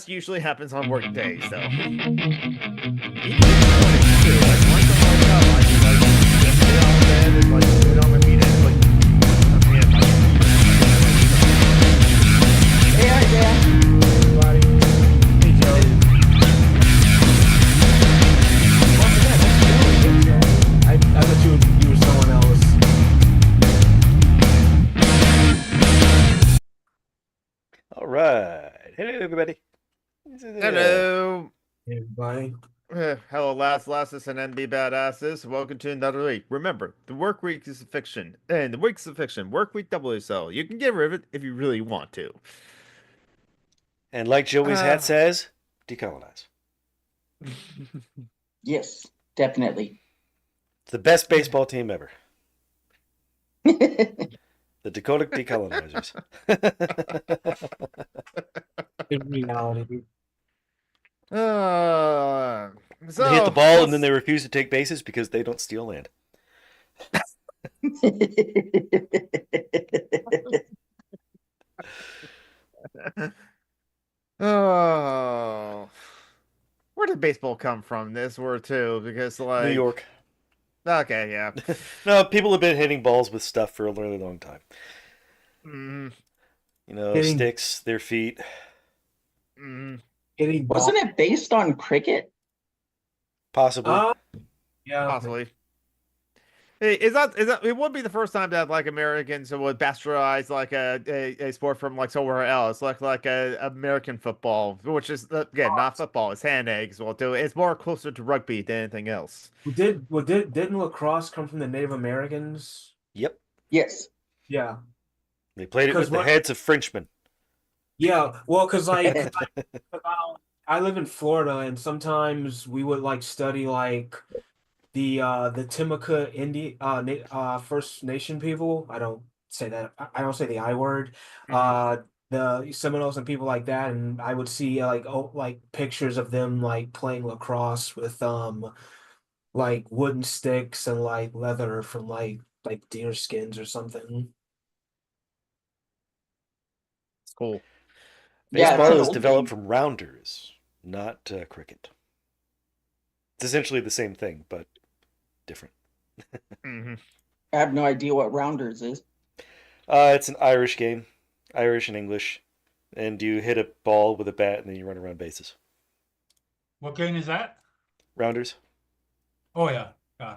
usually happens on work days, though. Hey, Isaiah. Hey, Joe. I thought you were someone else. All right. Hello, everybody. Hello. Everybody. Hello, lasses and NB badasses. Welcome to another week. Remember, the work week is a fiction, and the week's a fiction. Work week WSL. You can get rid of it if you really want to. And like Joey's hat says, decolonize. Yes, definitely. It's the best baseball team ever. The Dakota Decolonizers. In reality. So They hit the ball and then they refuse to take bases because they don't steal land. Oh, where did baseball come from? This word too, because like New York. Okay, yeah. No, people have been hitting balls with stuff for a really long time. Mm, You know, Hitting- sticks, their feet. Hitting ball. Wasn't it based on cricket? Possibly. Yeah. possibly. Hey, is that it would be the first time that like Americans would bastardize like a sport from like somewhere else, like a American football, which is again not football, it's hand eggs. Well, too, it's more closer to rugby than anything else. Didn't lacrosse come from the Native Americans? Yep. Yes. Yeah. They played it with the heads of Frenchmen. Yeah. Well, because like I live in Florida, and sometimes we would like study like the Timucua First Nation people. I don't say that. I don't say the I word. The Seminoles and people like that, and I would see like pictures of them like playing lacrosse with like wooden sticks and like leather from like deer skins or something. It's cool. Yeah, it's Baseball an is old developed game. from rounders, not cricket. It's essentially the same thing, but different. Mm-hmm. I have no idea what rounders is. It's an Irish game, Irish and English, and you hit a ball with a bat and then you run around bases. What game is that? Rounders. Oh yeah, yeah.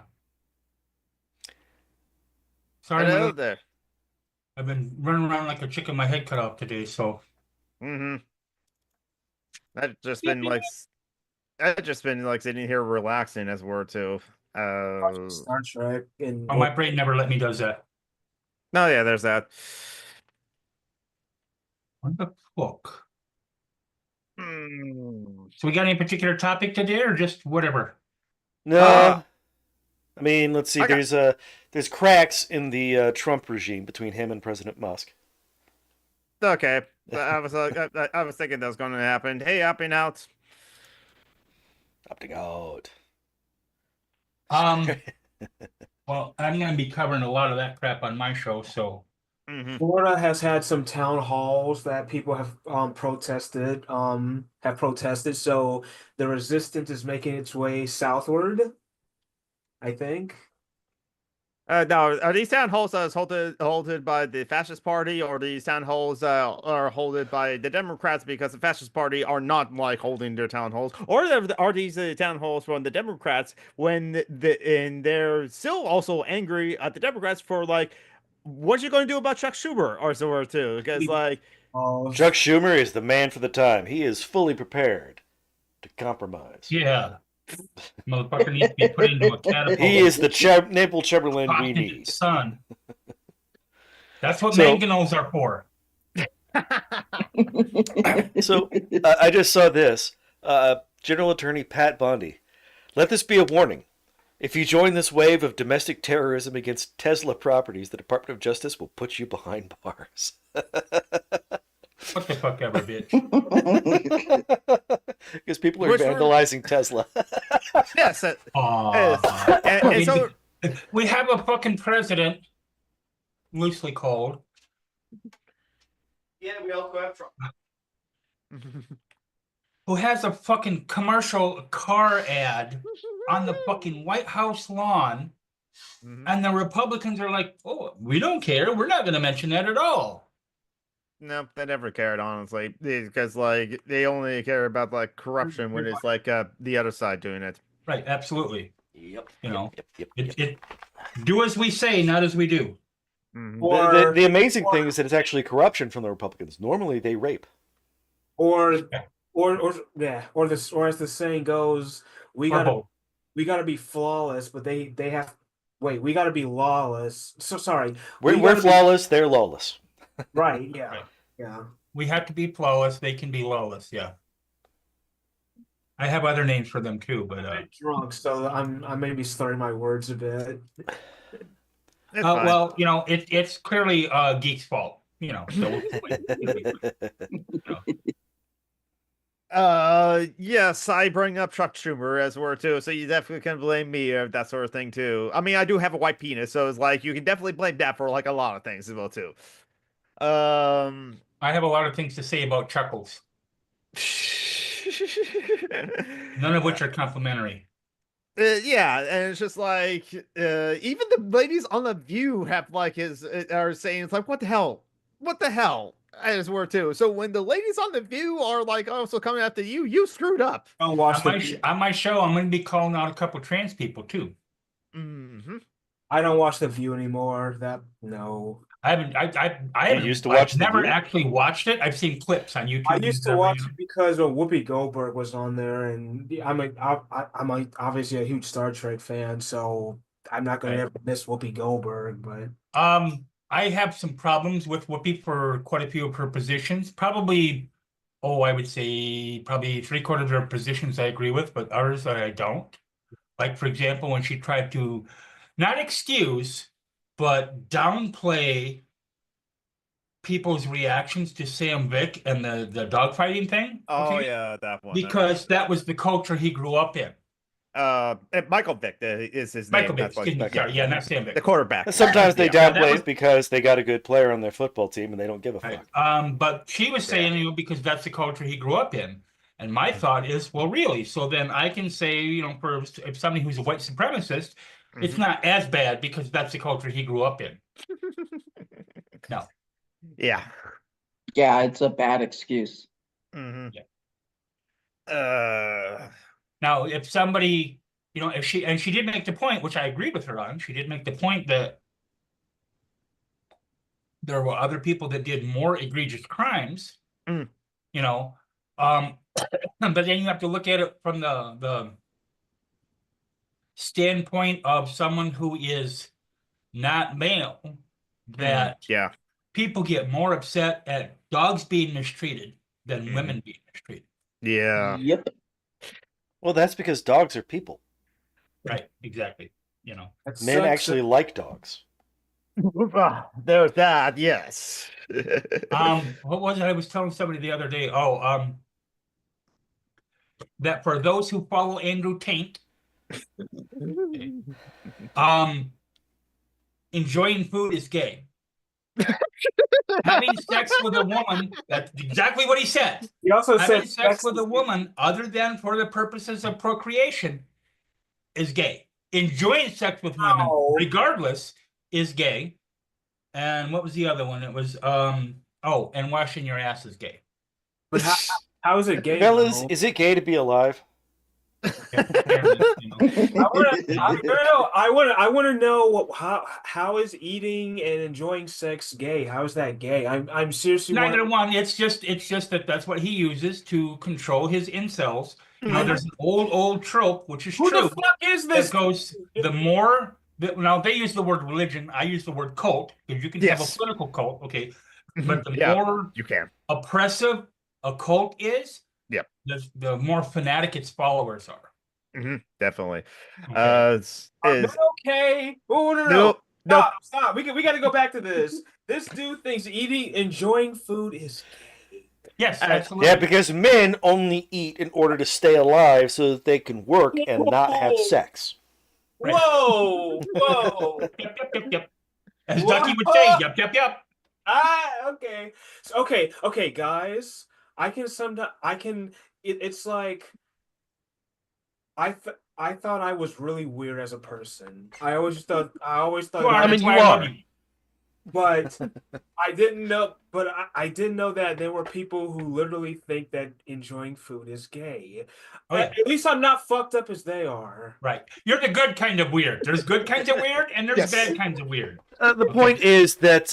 Sorry, Hello there. I've been running around like a chicken with my head cut off today. So Mm-hmm. I've just been like sitting here relaxing as we're too. Star Trek and my brain never let me does that. No, yeah, there's that. What the fuck? Mm. So we got any particular topic today, or just whatever? No. I mean, let's see. I got- There's cracks in the Trump regime between him and President Musk. Okay, I was thinking that was going to happen. Hey, opting out. Opting out. Well, I'm going to be covering a lot of that crap on my show. So Mm-hmm. Florida has had some town halls that people have protested. So the resistance is making its way southward, I think. Now, are these town halls holded by the fascist party, or these town halls are holded by the Democrats because the fascist party are not like holding their town halls, or are these town halls from the Democrats and they're still also angry at the Democrats for like what you going to do about Chuck Schumer or somewhere too? Because like Chuck Schumer is the man for the time. He is fully prepared to compromise. yeah, motherfucker needs to be put into a catapult. He is the Naples Chamberlain we Tossed into the need. sun. That's what So- mangonels are for. So I just saw this. General Attorney Pat Bondi. Let this be a warning. If you join this wave of domestic terrorism against Tesla properties, the Department of Justice will put you behind bars. What the fuck ever, bitch. Because people are Which one? vandalizing Tesla. yes, Aw. and so We have a fucking president, loosely called. Yeah, we also have Trump. who has a fucking commercial car ad on the fucking White House lawn, Mhm. and the Republicans are like, "Oh, we don't care. We're not going to mention that at all." Nope, they never cared, honestly, because like they only care about like corruption when it's like the other side doing it. Right, absolutely. Yep. You know, Yep. it do as we say, not as we do. Mhm. The amazing thing is that it's actually corruption from the Republicans. Normally they rape. Or as the saying goes, we Or gotta both. be flawless, but they have we gotta be lawless. So sorry. We're gotta be- flawless, they're lawless. Right, yeah. Right. Yeah. We have to be flawless. They can be lawless. Yeah. I have other names for them too, but I'm a bit drunk, so I may be slurring my words a bit. It's fine. well, you know, it's clearly Geek's fault. You know, so Yes, I bring up Chuck Schumer as word too, so you definitely can blame me of that sort of thing too. I mean, I do have a white penis, so it's like you can definitely blame that for like a lot of things as well too. I have a lot of things to say about Chuckles, none of which are complimentary. Yeah, and it's just like even the ladies on The View have like are saying it's like what the hell as word too. So when the ladies on The View are like also coming after you, you screwed up. Don't watch On my show, I'm going to be calling out a couple trans people too. Mm-hmm. I don't watch The View anymore. No. I haven't. I haven't. used to watch I've The never View? actually watched it. I've seen clips on YouTube. I used to and watch stuff, it because Whoopi Goldberg was on there, and I'm obviously a huge Star Trek fan, so I'm not going to Right. ever miss Whoopi Goldberg. But I have some problems with Whoopi for quite a few of her positions. Probably, I would say probably 3/4 of her positions I agree with, but others that I don't. Like, for example, when she tried to not excuse, but downplay people's reactions to Sam Vick and the dogfighting thing. Oh okay? yeah, that one. Because that was the culture he grew up in. Michael Vick is his Michael name. Vick, excuse me. Sorry, yeah, not Sam Vick. The quarterback. Sometimes they Yeah. downplay was- it because they got a good player on their football team and they don't give a Right. fuck. But she was saying, you know, because that's the culture he grew up in. And my thought is, well, really? So then I can say, you know, for if somebody who's a white supremacist, it's not as bad because that's the culture he grew up in. No. Yeah. Yeah, it's a bad excuse. Mm-hmm. Yeah. Now, if somebody, you know, if she did make the point, which I agreed with her on, she did make the point that there were other people that did more egregious crimes, Mm. you know, but then you have to look at it from the standpoint of someone who is not male, that Yeah. people get more upset at dogs being mistreated than women being mistreated. Yeah. Yep. Well, that's because dogs are people. Right, exactly. You know. that Men sucks. actually like dogs. There's that, yes. What was it I was telling somebody the other day? That for those who follow Andrew Tate, enjoying food is gay. Having sex with a woman, that's exactly what he said. He also Having said sex with a woman other than for the purposes of procreation is gay. Enjoying sex with women, No. regardless, is gay. And what was the other one? It was and washing your ass is gay. But how is it gay? Fellas, though? is it gay to be alive? Apparently, you know. I want to know how is eating and enjoying sex gay? How is that gay? I'm seriously Neither one. It's just that that's what he uses to control his incels. You know, there's an old trope, which is Who true. the fuck is this? That goes the more. Now they use the word religion. I use the word cult because you can have a Yes. political cult, okay. But the Yeah, more you can. oppressive a cult is, Yep. the more fanatic its followers are. Definitely. Okay. Okay. Oh no. Nope. Nope. Stop. We got to go back to this. This dude thinks enjoying food is gay. Yes, absolutely. Yeah, because men only eat in order to stay alive so that they can work and not have sex. Right. Whoa. Whoa. Yep. As Ducky would say, yep. Okay. Okay, guys. I can it's like I thought I was really weird as a person. I always thought You are, I mean, that's you why I love are. you. but I didn't know. But I didn't know that there were people who literally think that enjoying food is gay. Oh yeah, At least I'm not fucked up as they are. right. You're the good kind of weird. There's good kinds of weird, and there's Yes. bad kinds of weird. The point is that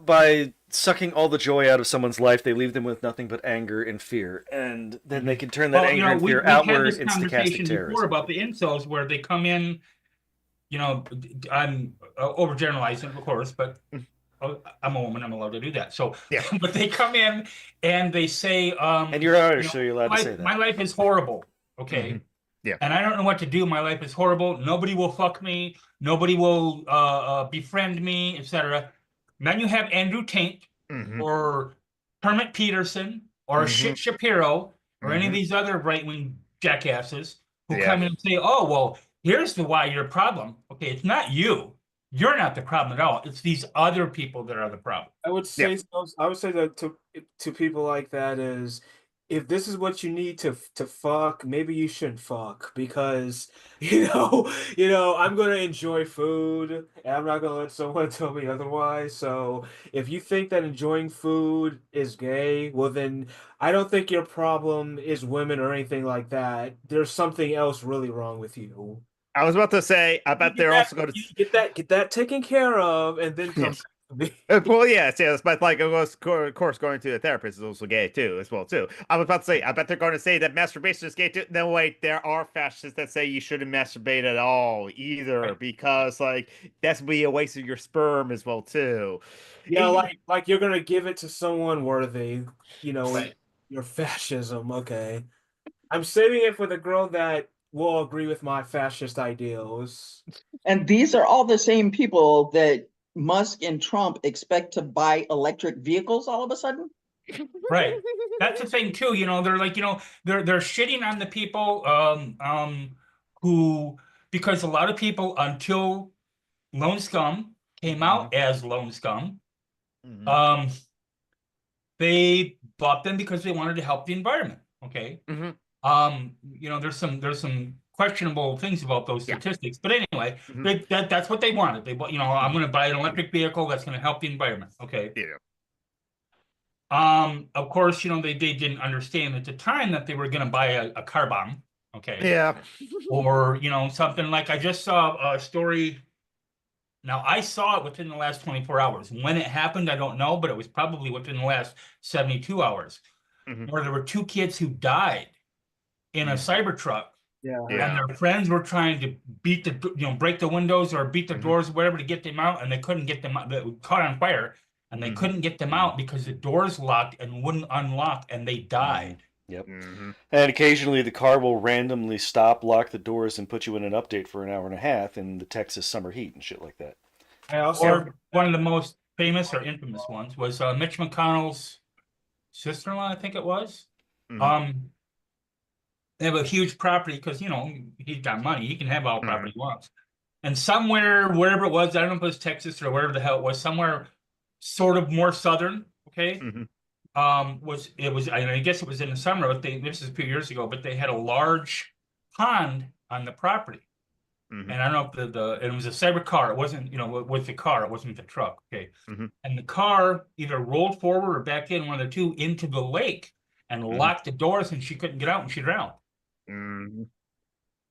by sucking all the joy out of someone's life, they leave them with nothing but anger and fear, and then they can turn that Well, anger and we've fear had outward this in stochastic conversation before terrorism. about the incels where they come in. I'm overgeneralizing, of course, but I'm a woman. I'm allowed to do that. So, Yeah. but they come in and they say, And you're Irish, so you're allowed to say that. my life is horrible. Okay. Mhm. Yeah. And I don't know what to do. My life is horrible. Nobody will fuck me. Nobody will befriend me, etc. Then you have Andrew Tate Mhm. or Kermit Peterson or Mhm. Shit Shapiro or any of Mhm. these other right-wing jackasses who Yeah. come in and say, "Oh, well, here's the why your problem." Okay, it's not you. You're not the problem at all. It's these other people that are the problem. I would Yeah. say I would say that to people like that is, if this is what you need to fuck, maybe you shouldn't fuck because I'm gonna enjoy food and I'm not gonna let someone tell me otherwise. So if you think that enjoying food is gay, well then I don't think your problem is women or anything like that. There's something else really wrong with you. I was about to say, I bet they're also going to. Get that taken care of and then come Yes. to me. Well, yes, but like, of course, going to a therapist is also gay too, as well too. I was about to say, I bet they're going to say that masturbation is gay too. No, wait, there are fascists that say you shouldn't masturbate at all either, Right. because like that's be a waste of your sperm as well too. Yeah, And- like you're gonna give it to someone worthy, Right. your fascism. Okay. I'm saving it for the girl that will agree with my fascist ideals. And these are all the same people that Musk and Trump expect to buy electric vehicles all of a sudden. Right. That's the thing too. They're like, they're shitting on the people who, because a lot of people until Lone Scum came out as Lone Scum, Mhm. they bought them because they wanted to help the environment. Okay. Mhm. There's some questionable things about those Yeah. statistics, but anyway, Mhm. that's what they wanted. They bought, I'm going to buy an electric vehicle that's going to help the environment. Okay. Yeah. Of course, they didn't understand at the time that they were going to buy a car bomb. Okay. Yeah. Or, something like I just saw a story. Now, I saw it within the last 24 hours. When it happened, I don't know, but it was probably within the last 72 hours, Mhm. where there were 2 kids who died in a Cybertruck, Yeah. Yeah. and their friends were trying to break the windows or beat the Mhm. doors or whatever to get them out, and they couldn't get them out. They caught on fire, and they Mhm. couldn't get them out because the doors locked and wouldn't unlock, and they died. Yep. Mhm. And occasionally the car will randomly stop, lock the doors, and put you in an update for an hour and a half in the Texas summer heat and shit like that. I also Or one of the most famous or infamous ones was Mitch McConnell's sister-in-law, I think it was. Mhm. They have a huge property because he's got money. He can have all Mhm. property he wants. And somewhere, wherever it was, I don't know if it was Texas or wherever the hell it was, somewhere sort of more southern. Okay, Mhm. I guess it was in the summer. But this is a few years ago. But they had a large pond on the property. Mhm. And I don't know if it was a cyber car. It wasn't, with the car. It wasn't the truck. Okay. Mhm. And the car either rolled forward or back in, one of the two, into the lake and locked the doors, and she couldn't get out, and she drowned. Mhm.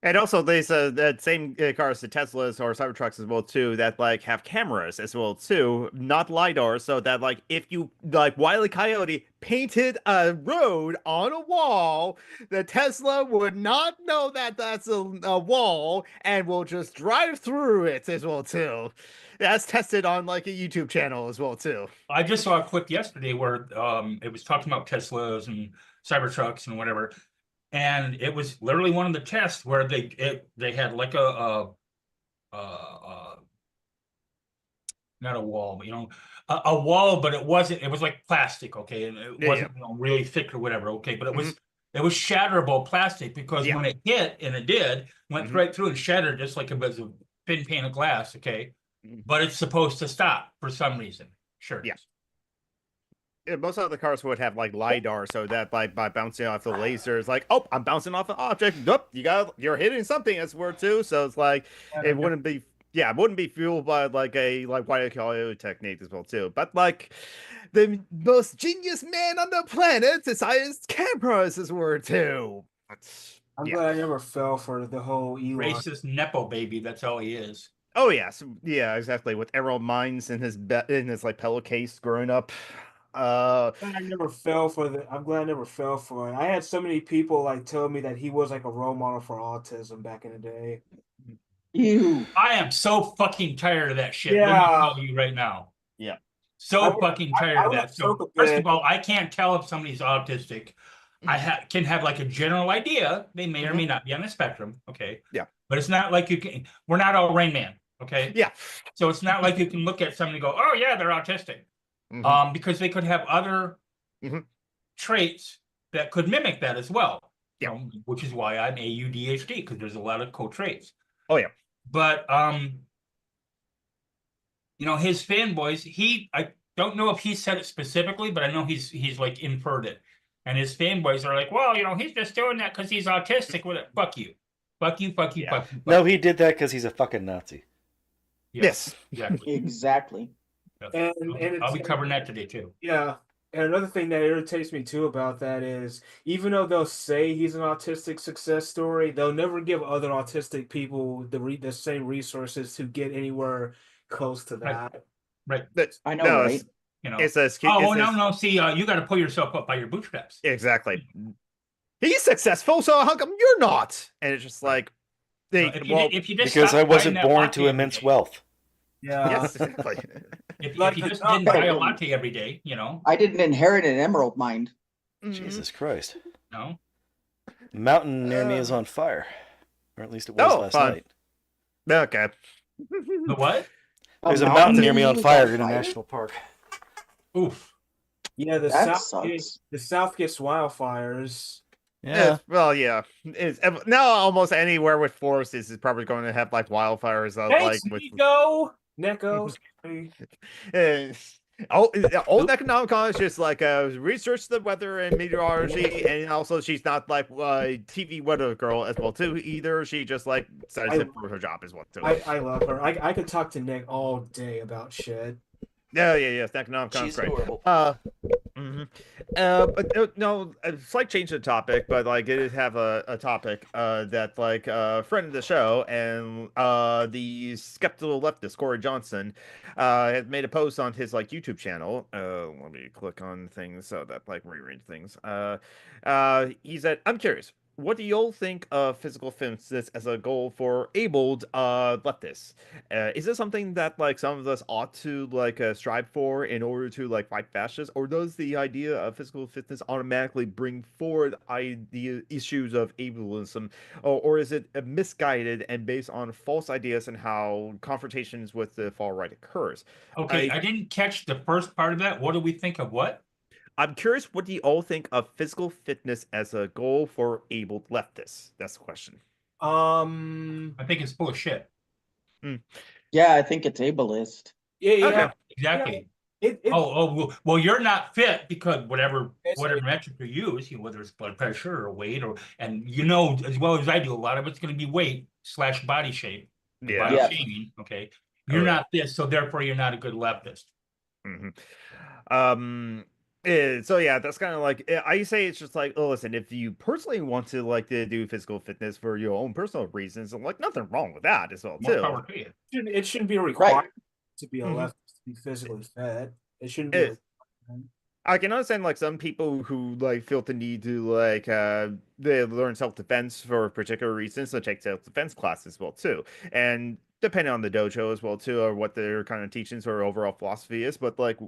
And also, there's that same cars, the Teslas or Cybertrucks as well too, that like have cameras as well too, not lidar, so that like if you like Wile E. Coyote painted a road on a wall, the Tesla would not know that that's a wall and will just drive through it as well too. That's tested on like a YouTube channel as well too. I just saw a clip yesterday where it was talking about Teslas and Cybertrucks and whatever, and it was literally one of the tests where they had like not a wall, but a wall, but it wasn't. It was like plastic, okay, and it Yeah, wasn't really thick or whatever, okay, but it was shatterable plastic because Yeah. when it hit, and it did, went Mhm. right through and shattered just like it was a thin pane of glass, okay, Mhm. but it's supposed to stop for some reason. Sure. Yeah. most of the cars would have like lidar, so that like by bouncing off the lasers, like, oh, I'm bouncing off an object. Nope, you're hitting something as word too. So it's like it wouldn't be, yeah, it wouldn't be fueled by like a like wire coyote technique as well too. But like the most genius man on the planet decided cameras as word too. I'm Yeah. glad I never fell for the whole Elon. Racist nepo baby. That's all he is. Oh yes, yeah, exactly. With Emerald Mines in his like pillowcase growing up. I never fell for the. I'm glad I never fell for it. I had so many people like tell me that he was like a role model for autism back in the day. Ew. I am so fucking tired of that shit. Let me Yeah. tell you right now. Yeah. So fucking tired I of would that. So joke a first bit. of all, I can't tell if somebody's autistic. Can have like a general idea. They may or may not be on the spectrum. Okay. Yeah. But it's not like you can. We're not all Rain Man. Okay. Yeah. So it's not like you can look at somebody and go, "Oh yeah, they're autistic," because they could have other traits that could mimic that as well. Yeah. Which is why I'm AUDHD, because there's a lot of co-traits. Oh yeah. But his fanboys, I don't know if he said it specifically, but I know he's like inferred it. And his fanboys are like, well, he's just doing that because he's autistic with it. Fuck you. Fuck you, fuck you, Yeah. fuck you. No, he did that because he's a fucking Nazi. Yes. Exactly. Exactly. And I'll be covering that today too. Yeah. And another thing that irritates me too about that is even though they'll say he's an autistic success story, they'll never give other autistic people the same resources to get anywhere close to that. Right. I know, No, right? It's a no. See, you got to pull yourself up by your bootstraps. Exactly. He's successful, so how come you're not? And it's just like, if you just because I stopped wasn't buying that born latte to every immense day. wealth. Yeah. yes, exactly. If Like you the just top- didn't buy a latte every day, I didn't inherit an emerald mine. Jesus Christ. No. The mountain near me is on fire. Or at least it was last fun. night. Okay. The what? There's a mountain near me on fire in a national park. Oof. Yeah, the That South gets wildfires. Yeah. Well, yeah. It's now almost anywhere with forests is probably going to have like wildfires. Thanks, Like with Nico. Neko. old economic college just like research the weather and meteorology, and also she's not like TV weather girl as well too either. She just like decided it for her job as well too. I love her. I could talk to Nick all day about shit. Yeah. Economic college, She's great. adorable. But no, a slight change of topic, but like it did have a topic that like a friend of the show and the skeptical leftist Corey Johnson had made a post on his like YouTube channel. Let me click on things so that like rearrange things. He said, "I'm curious. What do you all think of physical fitness as a goal for abled leftists? Is this something that like some of us ought to like strive for in order to like fight fascists, or does the idea of physical fitness automatically bring forward the issues of ableism, or is it misguided and based on false ideas and how confrontations with the far right occurs?" Okay, I didn't catch the first part of that. What do we think of what? I'm curious, what do you all think of physical fitness as a goal for abled leftists? That's the question. I think it's bullshit. Yeah, I think it's ableist. Yeah. Okay. Exactly. It, Well, you're not fit because whatever metric you use, whether it's blood pressure or weight, and as well as I do, a lot of it's going to be weight / body shape, Yeah. body shaming. Okay, you're not this, so therefore you're not a good leftist. So yeah, that's kind of like I say it's just like, oh, listen, if you personally want to like to do physical fitness for your own personal reasons, and like nothing wrong with that as well More too. power to you. it shouldn't be a requirement to be a leftist to be physically fit. It shouldn't be. I can understand like some people who like feel the need to like they learn self-defense for particular reasons, so take self-defense classes as well too, and depending on the dojo as well too, or what their kind of teachings or overall philosophy is. But like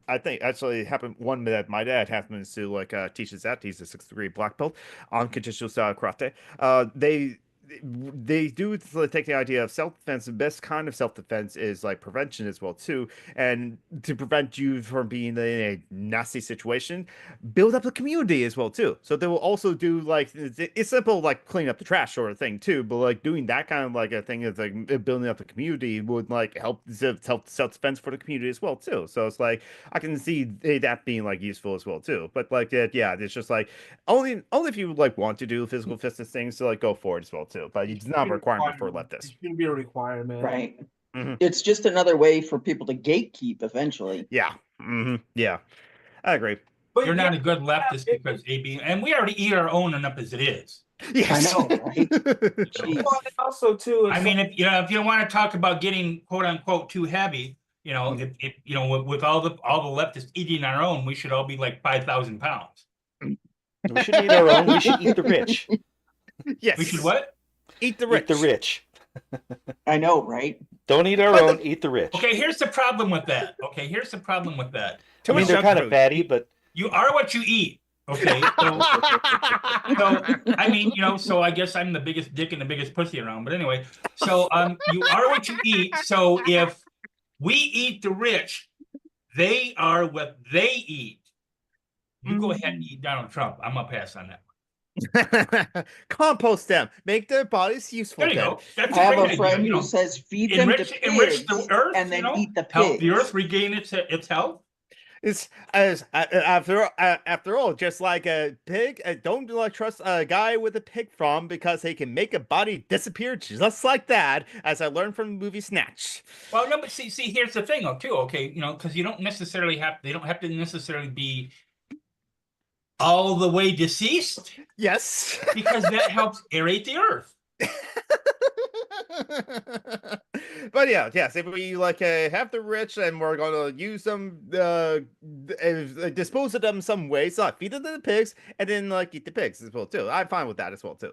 I think actually happened one that my dad happens to like teaches that he's a 6th degree black belt on conditional style karate. they do take the idea of self-defense. The best kind of self-defense is like prevention as well too, and to prevent you from being in a nasty situation, build up the community as well too. So they will also do like it's simple like clean up the trash sort of thing too, but like doing that kind of like a thing is like building up the community would like help self-defense for the community as well too. So it's like I can see that being like useful as well too. But like yeah, it's just like only if you like want to do physical fitness things to like go for it as well too. But it's not a requirement for It leftists. shouldn't be a requirement. Right. Mhm. It's just another way for people to gatekeep eventually. Yeah. Yeah. I agree. But You're yeah, not a good leftist because AB, and we already eat our own enough as it is. Yes. I know, right? Jeez. well, and also too, it's I mean, if you know, if you don't want to talk about getting quote unquote too heavy, you know, if you know, with all the leftists eating our own, we should all be like 5,000 pounds. We should eat our own. We should eat the rich. Yes. We should what? Eat the rich. Eat the rich. I know, right? Don't eat our own. Eat the rich. Okay, here's the problem with that. Okay, here's the problem with that. Too I mean, much they're junk kind of food. fatty, but You are what you eat. Okay, so I mean, you know, so I guess I'm the biggest dick and the biggest pussy around. But anyway, so you are what you eat. So if we eat the rich, they are what they eat. You go ahead and eat Donald Trump. I'm gonna pass on that. Compost them. Make their bodies useful. There you then. go. That's I a have great a idea, friend you who know. says feed them to Enrich pigs the earth, and then you know, eat the help the pigs. earth regain its health. It's as after all, just like a pig. Don't like trust a guy with a pig farm because he can make a body disappear just like that. As I learned from the movie Snatch. Well, no, but see, here's the thing, though, too. Okay, you know, because you don't necessarily have, they don't have to necessarily be all the way deceased, Yes. because that helps aerate the earth. But yes, if we like have the rich and we're gonna use them, dispose of them some way, so feed them to the pigs and then like eat the pigs as well too. I'm fine with that as well too.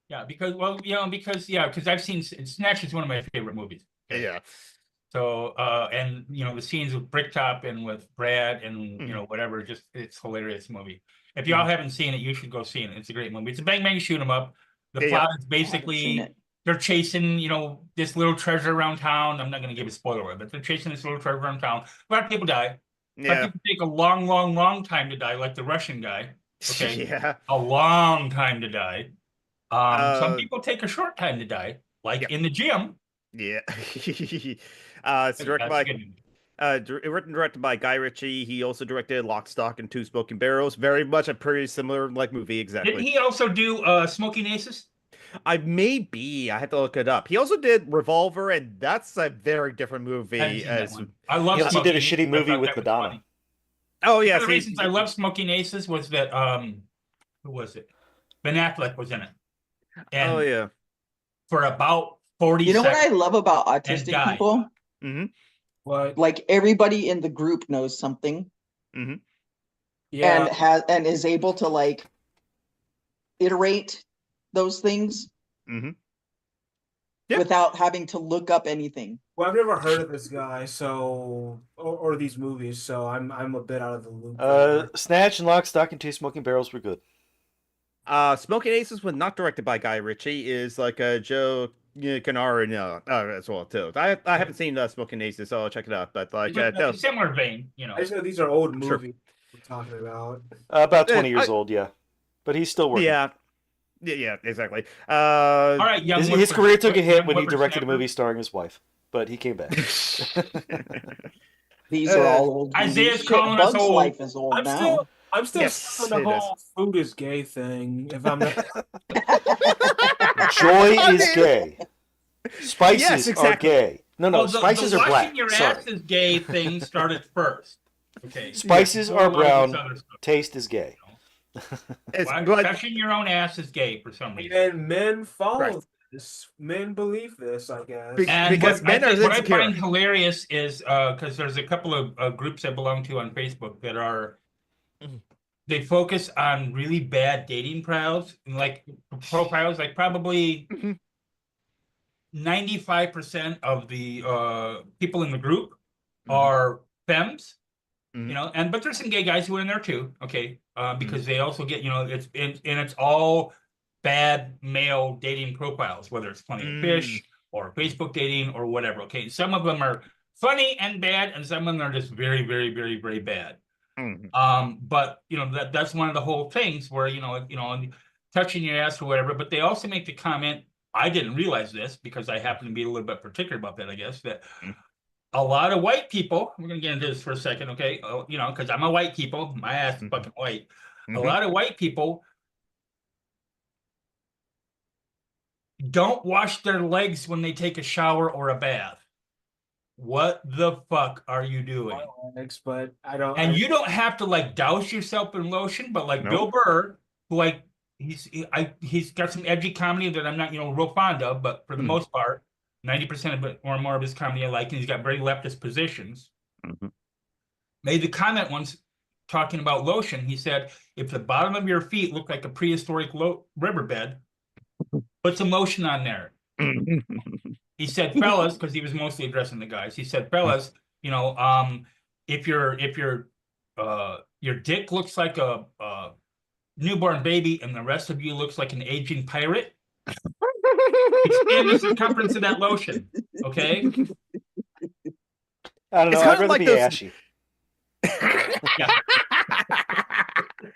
Yeah, because well, you know, because I've seen Snatch is one of my favorite movies. Okay? Yeah. So and you know the scenes with Bricktop and with Brad and you know whatever, just it's hilarious movie. If y'all haven't seen it, you should go see it. It's a great movie. It's a bang bang shoot 'em up. The Yeah, plot is I haven't seen basically it. they're chasing, you know, this little treasure around town. I'm not going to give a spoiler away, but they're chasing this little treasure around town. A lot of people die. A lot of Yeah. people take a long, long, long time to die, like the Russian guy. Okay, Yeah. a long time to die. Some Uh, people take a short time to die, like yeah. in the gym. Yeah. It's That's directed a by good movie. written and directed by Guy Ritchie. He also directed Lock, Stock, and Two Smoking Barrels. Very much a pretty similar like movie, exactly. Didn't he also do Smoking Aces? I have to look it up. He also did Revolver, and that's a very different I haven't movie. seen that As one. I love. he also did a Smoking shitty Aces. I movie thought with that was Madonna. funny. oh One yes, of the reasons I love Smoking Aces was that who was it? Ben Affleck was in it, and oh yeah. for about 40 You know what I seconds. love about and autistic die. people? But Like everybody in the group knows something yeah, and is able to like iterate those things Yeah. without having to look up anything. well, I've never heard of this guy, so or these movies, so I'm a bit out of the loop. there. Snatch and Lock, Stock, and Two Smoking Barrels were good. Smoking Aces was not directed by Guy Ritchie. Is like Joe Canara as well too. I haven't seen Smoking Aces, so I'll check it out. But like It's no, a similar vein, you know. I just know these are old Sure. movies we're talking about. About 20 years I- old, yeah. But he's still working. yeah, exactly. All right, young His career took a hit young when he directed a whippersnapper. movie starring his wife, but he came back. These are all old. Isaiah's movies. calling us Bug's old. Life is old now. I'm still Yes, stuck on the it is. whole food is gay thing. If I'm not, Joy is gay. Spices Yes, are exactly. gay. No, Well, spices the are black. washing your Sorry. ass is gay thing started first. Okay. Spices Before are a lot of this brown. other stuff. Taste is gay. It's Why- but touching your own ass is gay for some reason. and men follow Right. this. Men believe this, I guess. And because what men are what I insecure. find hilarious is because there's a couple of groups I belong to on Facebook that are they focus on really bad dating profiles, like probably 95% of the people in the group are femmes, you know, but there's some gay guys who are in there too, okay, because they also get, you know, it's all bad male dating profiles, whether it's Plenty of Fish or Facebook dating or whatever. Okay, some of them are funny and bad, and some of them are just very, very, very, very bad. But that's one of the whole things where touching your ass or whatever. But they also make the comment. I didn't realize this because I happen to be a little bit particular about that. I guess that a lot of white people. We're gonna get into this for a second, okay? Because I'm a white people. My ass is fucking white. A lot of white people don't wash their legs when they take a shower or a bath. What the fuck are you doing? Legs, but I don't. And you don't have to like douse yourself in lotion, but like Bill Burr, who like he's got some edgy comedy that I'm not real fond of, but for the most part, 90% of it or more of his comedy I like, and he's got very leftist positions. Made the comment once talking about lotion. He said, if the bottom of your feet look like a prehistoric riverbed, put some lotion on there. He said, fellas, because he was mostly addressing the guys. He said, fellas, if your dick looks like a newborn baby and the rest of you looks like an aging pirate, expand the circumference of that lotion. Okay. I don't know. I'd rather be ashy. Yeah.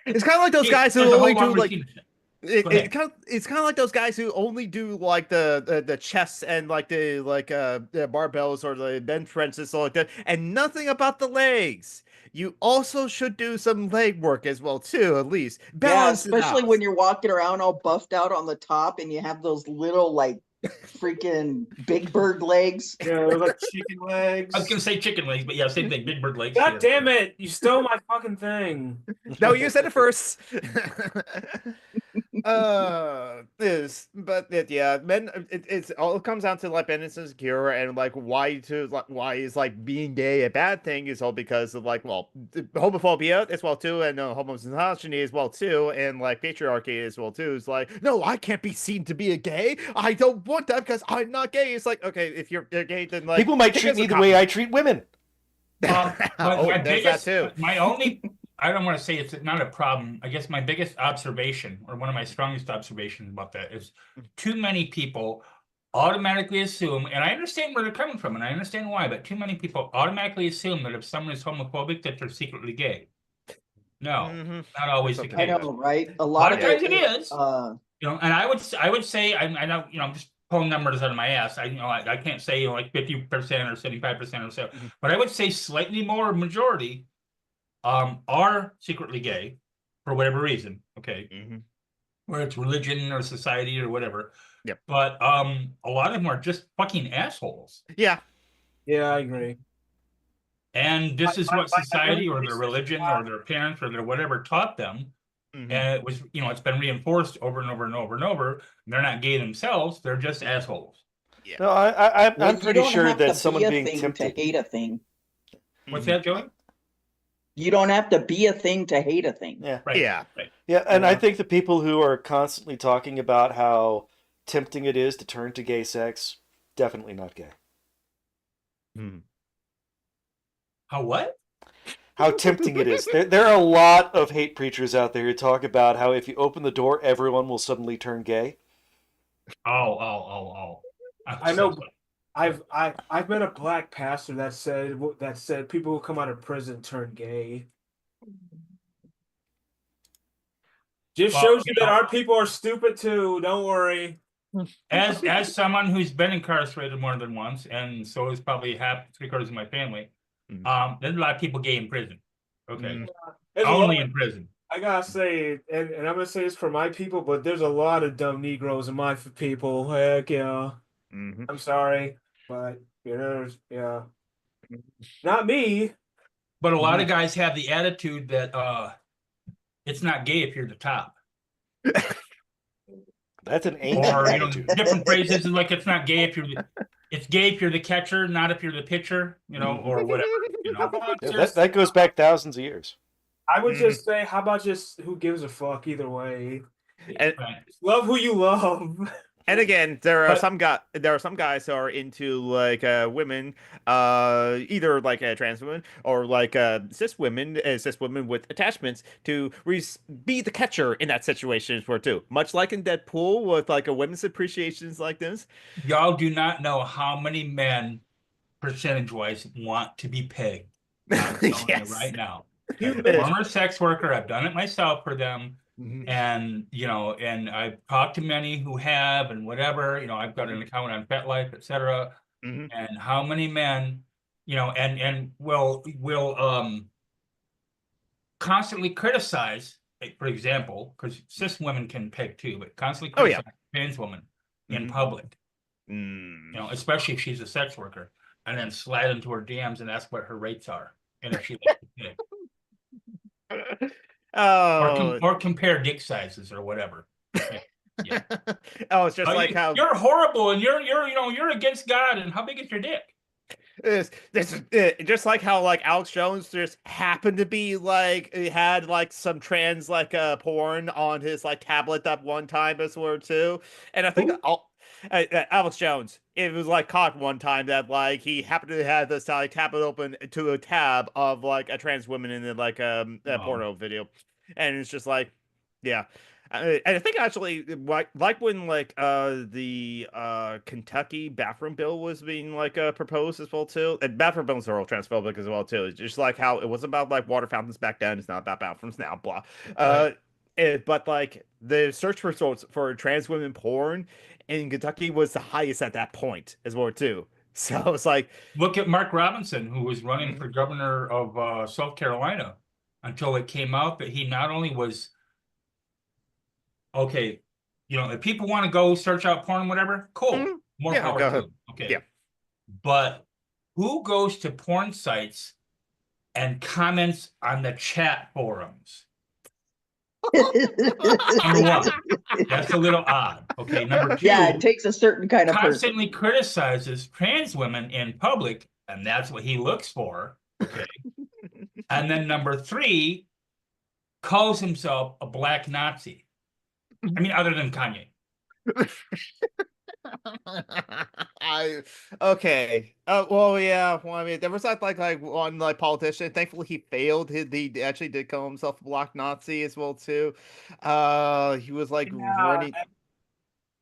It's kind of like those guys who only do like. It's kind of like those guys who only do like the chests and like the barbells or the bench press and stuff like that, and nothing about the legs. You also should do some leg work as well too, at least. Balance especially when you're walking around all buffed out on the top and you have those little like freaking Big Bird legs. Yeah, like chicken legs. I was gonna say chicken legs, but yeah, same thing. Big Bird legs. God damn it! You stole my fucking thing. No, you said it first. Men. It's all comes down to like men insecure and like why is like being gay a bad thing is all because of like homophobia as well too, and homomisogyny as well too, and like patriarchy as well too. It's like, no, I can't be seen to be a gay. I don't want that because I'm not gay. It's like, okay, if you're gay, then like people might treat me the way I treat women. But my only, I don't want to say it's not a problem. I guess my biggest observation, or one of my strongest observations about that, is too many people automatically assume, and I understand where they're coming from, and I understand why, but too many people automatically assume that if someone is homophobic, that they're secretly gay. No, not always the case. I know, right? A lot lot of times it is. And I would say, I know, I'm just pulling numbers out of my ass. I can't say like 50% or 75% or so, but I would say slightly more majority are secretly gay for whatever reason. Okay, whether it's religion or society or whatever. Yep. But a lot of them are just fucking assholes. Yeah, I agree. And this is what society or their religion or their parents or their whatever taught them. And it was, it's been reinforced over and over and over and over. They're not gay themselves; they're just assholes. Yeah. No, I'm pretty sure that someone being tempted to hate a thing. What's that, Joey? You don't have to be a thing to hate a thing. Yeah. Right. Yeah. Right. Yeah, and I think the people who are constantly talking about how tempting it is to turn to gay sex, definitely not gay. How what? How tempting it is. There are a lot of hate preachers out there who talk about how if you open the door, everyone will suddenly turn gay. Oh. I know. I've met a black pastor that said people who come out of prison turn gay. Just shows you that our people are stupid too. Don't worry. As someone who's been incarcerated more than once, and so is probably three-quarters of my family, there's a lot of people gay in prison. Okay, only in prison. I gotta say, and I'm gonna say this for my people, but there's a lot of dumb Negroes in my people. Heck yeah. I'm sorry, but yeah, not me. But a lot of guys have the attitude that it's not gay if you're the top. That's an ancient attitude. Different phrases and like it's not gay if it's gay if you're the catcher, not if you're the pitcher, or whatever. That goes back thousands of years. I would just say, how about just who gives a fuck either way? And love who you love. And again, there are But- some guys who are into like women, either like trans women or like cis women with attachments to be the catcher in that situation for too. Much like in Deadpool with like a women's appreciations like this. Y'all do not know how many men, percentage-wise, want to be pegged. I'm telling you Yes. right now. You As a bitch. former sex worker, I've done it myself for them. Mhm. And, and I've talked to many who have and whatever, I've got an account on FetLife, etc. Mhm. And how many men, and will constantly criticize, like, for example, because cis women can peg too, but constantly Oh, yeah. criticize a trans woman in Mhm. public, Mm. especially if she's a sex worker, and then slide into her DMs and ask what her rates are, and if she likes to peg. Oh. Or compare dick sizes or whatever. Yeah. Oh, it's just Oh, like how you're horrible and you're against God, and how big is your dick? this is just like how like Alex Jones just happened to be like he had like some trans like porn on his like tablet that one time as well too, and I think Who? Alex Jones, it was like caught one time that like he happened to have this like tablet open to a tab of like a trans woman in like a porno video, and it's just like yeah. And I think actually, like when like the Kentucky bathroom bill was being like proposed as well too, and bathroom bills are all transphobic as well too. It's just like how it was about like water fountains back then. It's not about bathrooms now. Blah. Right. But like the search results for trans women porn in Kentucky was the highest at that point as well too. So it's like Look at Mark Robinson, who was running Mhm. for governor of South Carolina, until it came out that he not only was okay, if people want to go search out porn, whatever, cool, Mhm. more Yeah, power go to ahead. them. Okay. Yeah. But who goes to porn sites and comments on the chat forums? Number one, that's a little odd. Okay. Number two, Yeah, it takes a certain kind of person. constantly criticizes trans women in public, and that's what he looks for. Okay. And then number three, calls himself a black Nazi. I mean, other than Kanye. I okay. Well, yeah. Well, I mean, there was like one like politician. Thankfully, he failed. He actually did call himself a black Nazi as well too. He was like running.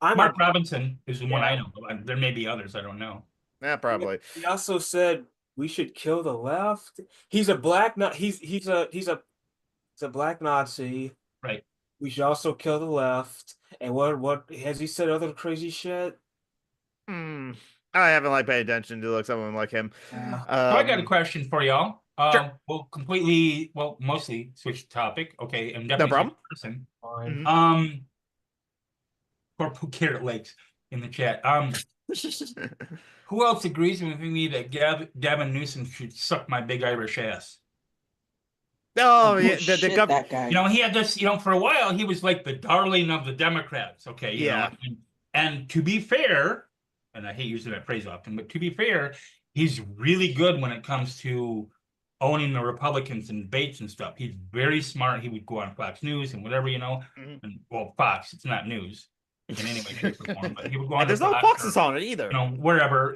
Mark Robinson is the one I Yeah. know. There may be others. I don't know. Yeah, probably. He also said we should kill the left. He's a black he's a black Nazi. Right. We should also kill the left. And what has he said other crazy shit? Hmm. I haven't like paid attention to like someone like him. Yeah. So I got a question for y'all. Sure. We'll mostly switch the topic. Okay, and definitely problem. switch person. Fine. Mhm. Purple Carrot Lakes in the chat. Who else agrees with me that Gavin Newsom should suck my big Irish ass? Oh, yeah. Shit, The government. that guy. He had this, for a while, he was like the darling of the Democrats. Okay, Yeah. and to be fair, and I hate using that phrase often, but to be fair, he's really good when it comes to owning the Republicans in debates and stuff. He's very smart. He would go on Fox News and whatever, Mhm. and well, Fox, it's not news in any way, shape, or form, but he would go on And to there's no Fox boxes or, on it either. wherever,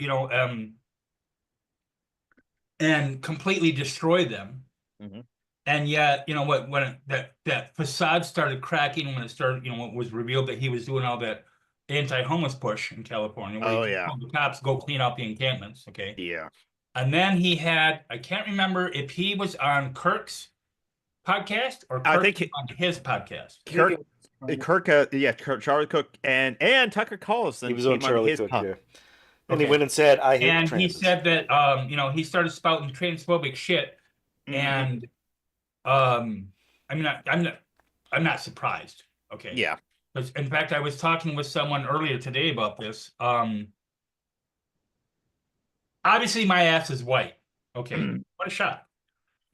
and completely destroy them. Mhm. And yet, when that facade started cracking, when it started, when it was revealed that he was doing all that anti-homeless push in California, where Oh, he yeah. told the cops go clean out the encampments, okay? Yeah. And then he had, I can't remember if he was on Kirk's podcast or I Kirk think was on his podcast. Charlie Cook and Tucker Carlson. He was on came Charlie his Cook, pod- yeah. And he Okay. went and said, I hate And he transes. said that he started spouting transphobic shit, Mhm. and I'm not surprised. Okay. Yeah. Because in fact, I was talking with someone earlier today about this. Obviously my ass is white. Okay. What a shot.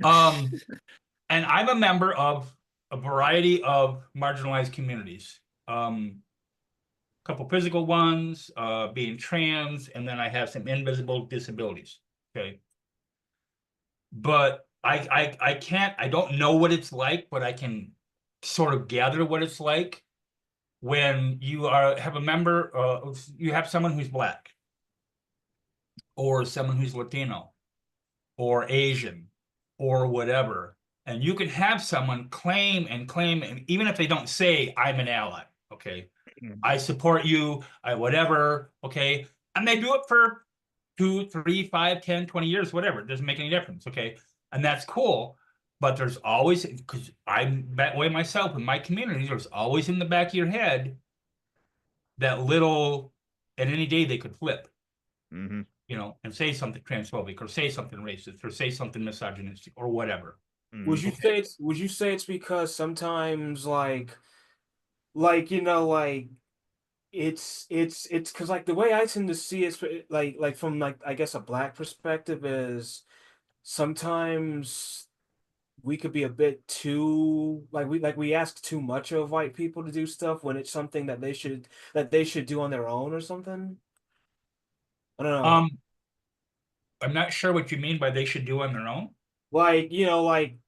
And I'm a member of a variety of marginalized communities. Couple physical ones, being trans, and then I have some invisible disabilities. Okay. But I don't know what it's like, but I can sort of gather what it's like. when you have a member, you have someone who's black, or someone who's Latino, or Asian, or whatever, and you can have someone claim, and even if they don't say, I'm an ally, okay, I support you, I whatever, okay, and they do it for 2, 3, 5, 10, 20 years, whatever, it doesn't make any difference, okay, and that's cool. But there's always, because I'm that way myself in my community, there's always in the back of your head that little, and any day they could flip, Mm-hmm. you know, and say something transphobic, or say something racist, or say something misogynistic, or whatever. Would you say it's because sometimes you know, like it's because like the way I tend to see it, like from like I guess a black perspective is sometimes we could be a bit too we ask too much of white people to do stuff when it's something that they should do on their own or something. I don't know. I'm not sure what you mean by they should do on their own. Like, you know, like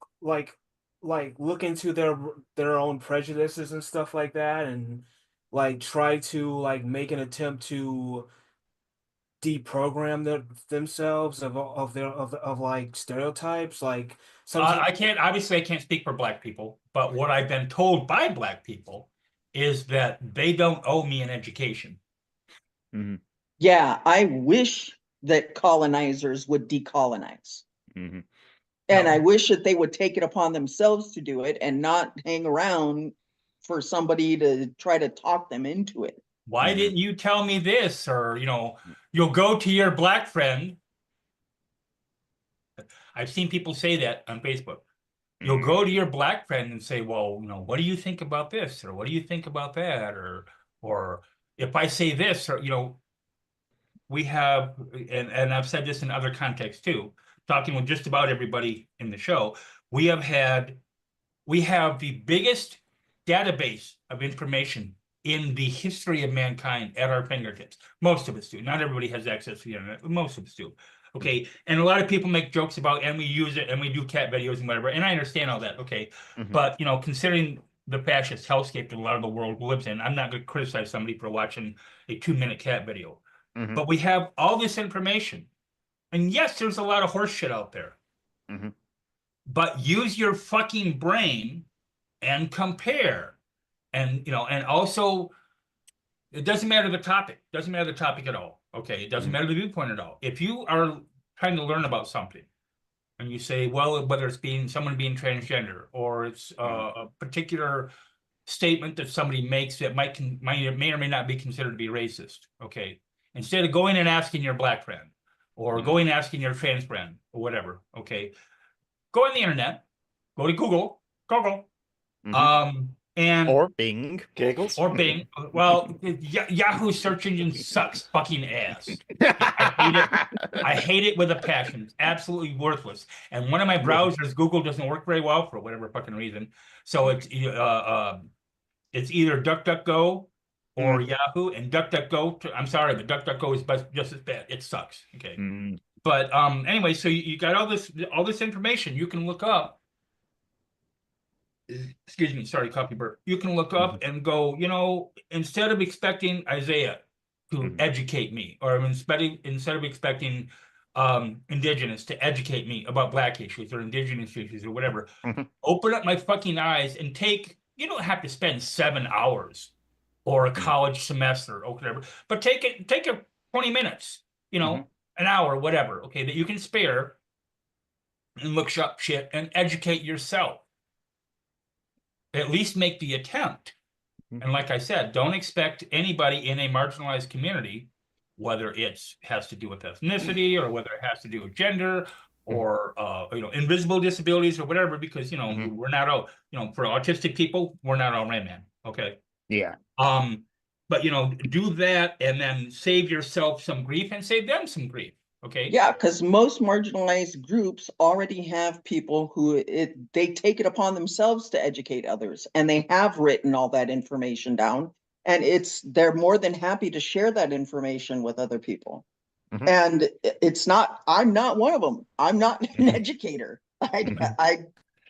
look into their own prejudices and stuff like that, and like try to like make an attempt to deprogram themselves of like stereotypes. Like sometimes I can't, obviously I can't speak for black people, but what I've been told by black people is that they don't owe me an education. Mm-hmm. Yeah, I wish that colonizers would decolonize. Mm-hmm. And No. I wish that they would take it upon themselves to do it and not hang around for somebody to try to talk them into it. Why didn't you tell me this? Or, you know, you'll go to your black friend. I've seen people say that on Facebook. You'll go to your black friend and say, well, you know, what do you think about this? Or what do you think about that? Or if I say this, or, you know, we have, and I've said this in other contexts too, talking with just about everybody in the show, we have the biggest database of information in the history of mankind at our fingertips. Most of us do. Not everybody has access to the internet, but most of us do. Okay. And a lot of people make jokes about, and we use it, and we do cat videos and whatever. And I understand all that. Okay. But, you know, considering the fascist hellscape that a lot of the world lives in, I'm not going to criticize somebody for watching a 2-minute cat video. But we have all this information. And yes, there's a lot of horse shit out there. But use your fucking brain and compare. And, you know, and also, it doesn't matter the topic. It doesn't matter the topic at all. Okay. It doesn't matter the viewpoint at all. If you are trying to learn about something and you say, well, whether it's someone being transgender, or it's a particular statement that somebody makes that may or may not be considered to be racist. Okay. Instead of going and asking your black friend, or going and asking your trans friend, or whatever. Okay. Go on the internet, go to Google, and or Bing. Giggles? or Bing. Well, Yahoo search engine sucks fucking ass. I hate it with a passion. It's absolutely worthless. And one of my browsers, Google, doesn't work very well for whatever fucking reason. So it's either DuckDuckGo or Yahoo. And DuckDuckGo, I'm sorry, but DuckDuckGo is just as bad. It sucks. Okay. But anyway, so you got all this information you can look up. Excuse me, sorry, coffee burp. You can look up and go, you know, instead of expecting Isaiah to educate me, or instead of expecting indigenous to educate me about black issues or indigenous issues or whatever, open up my fucking eyes and you don't have to spend 7 hours or a college semester or whatever, but take it 20 minutes, you know, an hour, whatever, okay, that you can spare, and look up shit and educate yourself. At least make the attempt. And like I said, don't expect anybody in a marginalized community, whether it has to do with ethnicity, or whether it has to do with gender, or you know, invisible disabilities or whatever, because, you know, we're not all, you know, for autistic people, we're not all Rain Man. Okay. Yeah. But, you know, do that and then save yourself some grief and save them some grief. Okay. Yeah, because most marginalized groups already have people who they take it upon themselves to educate others, and they have written all that information down, and they're more than happy to share that information with other people. And I'm not one of them. I'm not an educator.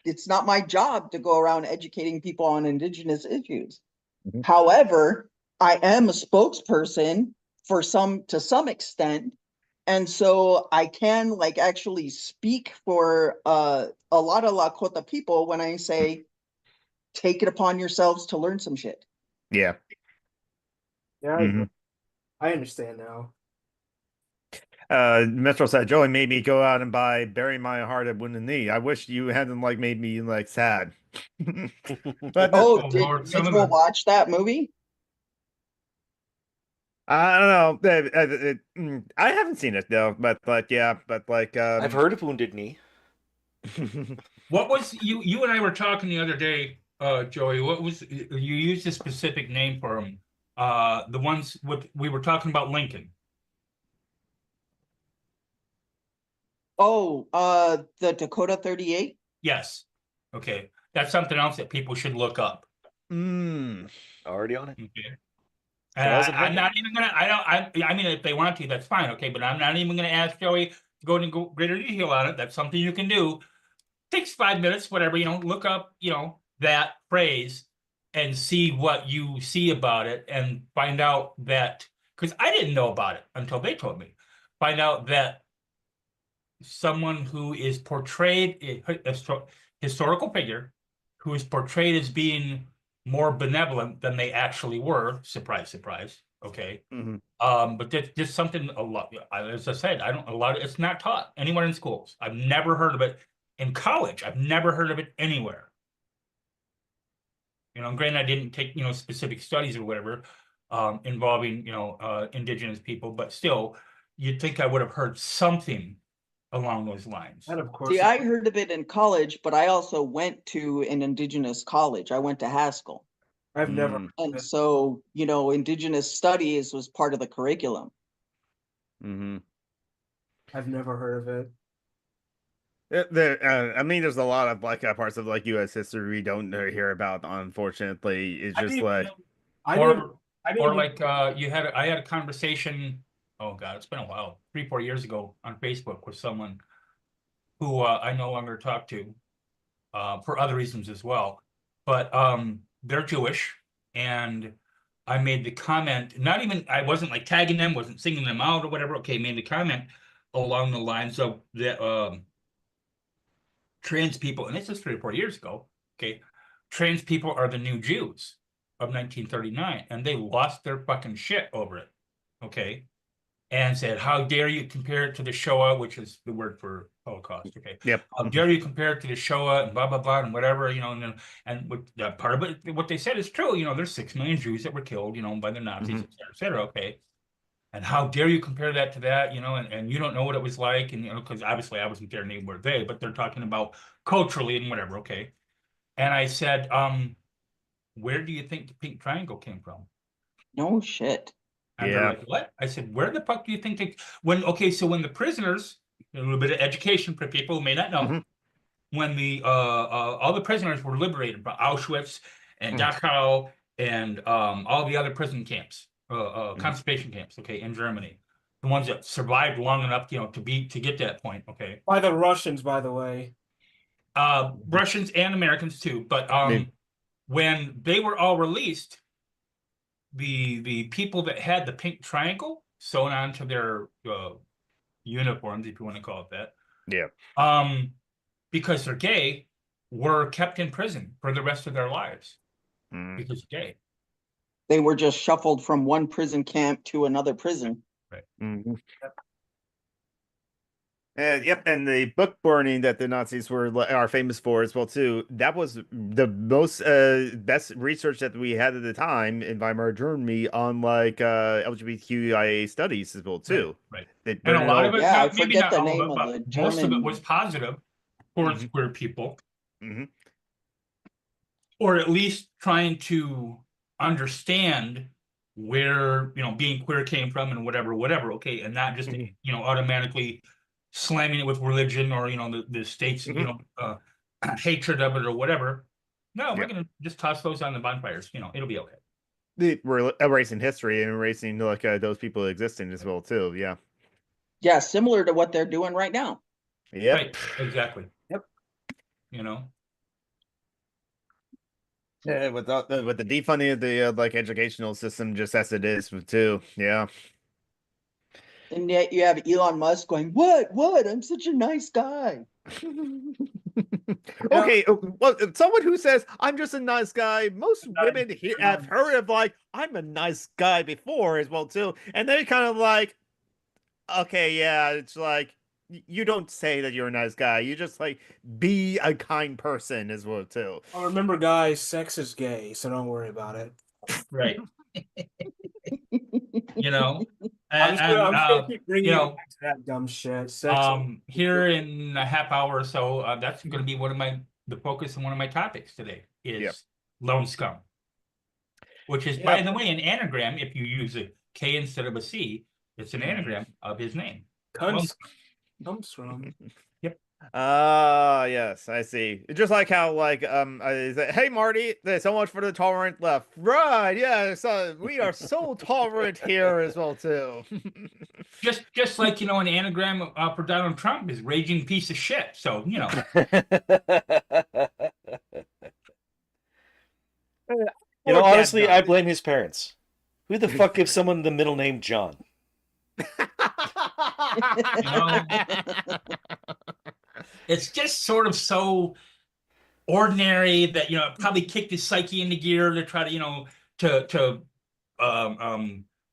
It's not my job to go around educating people on indigenous issues. Mhm. However, I am a spokesperson to some extent. And so I can like actually speak for a lot of Lakota people when I say, take it upon yourselves to learn some shit. Yeah. Yeah, Mhm. I understand now. Metro said, Joey made me go out and buy Bury My Heart at Wounded Knee. I wish you hadn't like made me like sad. But Oh, Oh did Lord, some of Mitchell the watch that movie? I don't know. I haven't seen it though, but like yeah, but like I've heard of Wounded Knee. what was you and I were talking the other day, Joey, what was you used a specific name for them? The ones with we were talking about Lincoln. Oh, the Dakota 38. Yes. Okay. That's something else that people should look up. Mm. Already on it. Okay. Files in I'm hand. not even gonna. I mean, if they want to, that's fine. Okay, but I'm not even gonna ask Joey to go into greater detail on it. That's something you can do. Takes 5 minutes, whatever. Look up, that phrase and see what you see about it, and find out that because I didn't know about it until they told me. Find out that someone who is portrayed historical figure who is portrayed as being more benevolent than they actually were. Surprise, surprise. Okay. Mhm. But just something a lot. As I said, I don't a lot. It's not taught anywhere in schools. I've never heard of it in college. I've never heard of it anywhere. Granted, I didn't take specific studies or whatever involving indigenous people, but still, you'd think I would have heard something along those lines. And of course, See, I heard of it in college, but I also went to an indigenous college. I went to Haskell. I've never. Mm. And so, indigenous studies was part of the curriculum. Mhm. I've never heard of it. I mean, there's a lot of like parts of like U.S. history we don't hear about. Unfortunately, it's I just didn't. like I Or didn't. I or didn't. like I had a conversation, oh God, it's been a while, 3-4 years ago on Facebook with someone who I no longer talk to for other reasons as well. But they're Jewish, and I made the comment, not even I wasn't like tagging them, wasn't singing them out or whatever. Okay, made the comment along the lines of that trans people, and this is 3 or 4 years ago, okay, trans people are the new Jews of 1939, and they lost their fucking shit over it, okay, and said, how dare you compare it to the Shoah, which is the word for Holocaust, okay? yep. How dare you compare it to the Shoah and blah, blah, blah, and whatever, and what, part of it, what they said is true, there's 6 million Jews that were killed, by the Nazis, Mhm. et cetera, okay? And how dare you compare that to that, and you don't know what it was like, and, because obviously I wasn't there, neither were they, but they're talking about culturally and whatever, okay? And I said, where do you think the pink triangle came from? No shit. And they're Yeah. like, what? I said, where the fuck do you think so when the prisoners, a little bit of education for people who may not know, Mhm. when the all the prisoners were liberated by Auschwitz and Mhm. Dachau and all the other prison camps, Mhm. concentration camps, okay, in Germany, the ones that survived long enough, to get to that point, okay. By the Russians, by the way. Russians and Americans too, but Maybe. when they were all released, the people that had the pink triangle sewn onto their uniforms, if you want to call it that, Yeah. because they're gay, were kept in prison for the rest of their lives Mhm. because they're gay. They were just shuffled from one prison camp to another prison. Mhm. Yep, and the book burning that the Nazis are famous for as well too. That was the most best research that we had at the time in Weimar Germany on like LGBTQIA studies as well too. Right. They And a burned it lot all. of it, Yeah, I maybe forget not the all of name it, of but the most of it German. was positive towards Mhm. queer people, Mhm. or at least trying to understand where being queer came from and whatever, okay, and not just Mhm. automatically slamming it with religion or the state's Mhm. hatred of it or whatever. No, we're Yeah, gonna just toss those on the bonfires. It'll be okay. we're erasing history and erasing like those people existing as well too. Yeah. Yeah, similar to what they're doing right now. Yep. Right, exactly. Yep. You know, Yeah, with the defunding of the like educational system just as it is too. Yeah. And yet you have Elon Musk going, what? I'm such a nice guy. Okay, well, someone who says I'm just a nice guy, most women have heard of like I'm a nice guy before as well too, and they kind of like, okay, yeah, it's like you don't say that you're a nice guy, you just like be a kind person as well too. Oh, remember, guys, sex is gay, so don't worry about it. Right. You know, I'm just gonna, and I'm just gonna keep bringing you you know, back to that dumb shit. Sex. here in a half hour or so, that's going to be the focus of one of my topics today is Yep. lone scum, which is, by the way, an anagram. If you use a K instead of a C, it's an anagram of his name. comes from. Yep. Yes, I see. Just like how like I say, hey Marty, there's so much for the tolerant left. Right, yeah, so we are so tolerant here as well too. Just like, an anagram for Donald Trump is raging piece of shit. So, Honestly, I blame his parents. Who the fuck gives someone the middle name John? it's just sort of so ordinary that, it probably kicked his psyche into gear to try to, to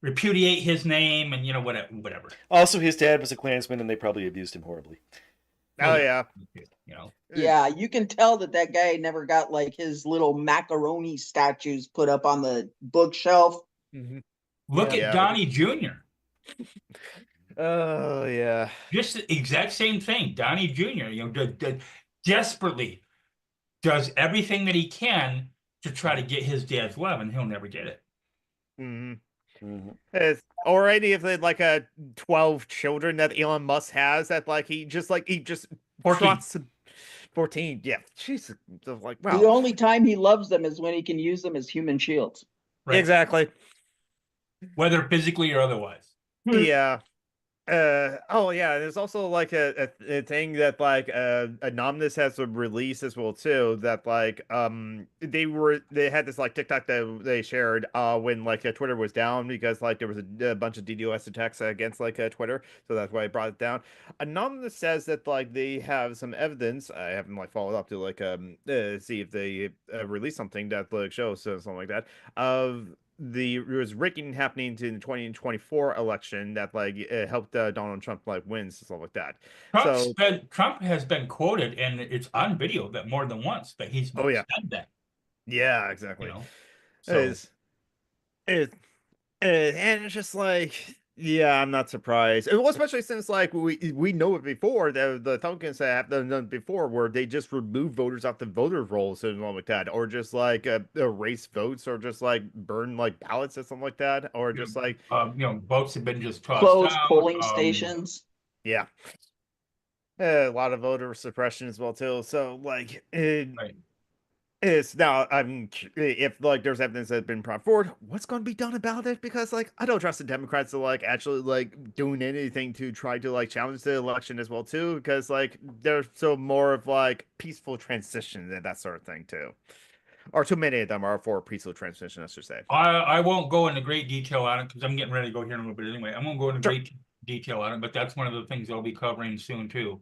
repudiate his name and, whatever. Also, his dad was a Klansman, and they probably abused him horribly. Oh yeah. Yeah, you can tell that guy never got like his little macaroni statues put up on the bookshelf. Look at Donnie Jr. Oh yeah. Just the exact same thing. Donnie Jr., desperately does everything that he can to try to get his dad's love, and he'll never get it. It's already if they like 12 children that Elon Musk has that he just 14. 14. Yeah. Jesus. Like, wow. The only time he loves them is when he can use them as human shields. Right. Exactly. Whether physically or otherwise. Yeah. Oh yeah, there's also like a thing that Anonymous has released as well too, that they had this TikTok that they shared when Twitter was down because there was a bunch of DDoS attacks against Twitter, so that's why I brought it down. Anonymous says that they have some evidence. I haven't followed up to see if they release something that shows something like that of there was rigging happening to the 2024 election that helped Donald Trump wins and stuff like that. Trump has been quoted, and it's on video that more than once that he's said that. Yeah, exactly. So and it's just yeah, I'm not surprised. Well, especially since we know it before the tokens that have done before where they just remove voters off the voter rolls and something like that, or just erase votes, or just burn ballots or something like that, or just votes have been just tossed Closed out. polling stations. Yeah. A lot of voter suppression as well too. So it's now if there's evidence that's been brought forward, what's going to be done about it? Because I don't trust the Democrats to actually doing anything to try to challenge the election as well too, because they're so more of peaceful transition and that sort of thing too, or too many of them are for peaceful transition, I should say. I won't go into great detail on it because I'm getting ready to go here in a little bit anyway. I won't go into great detail on it, but that's one of the things I'll be covering soon too.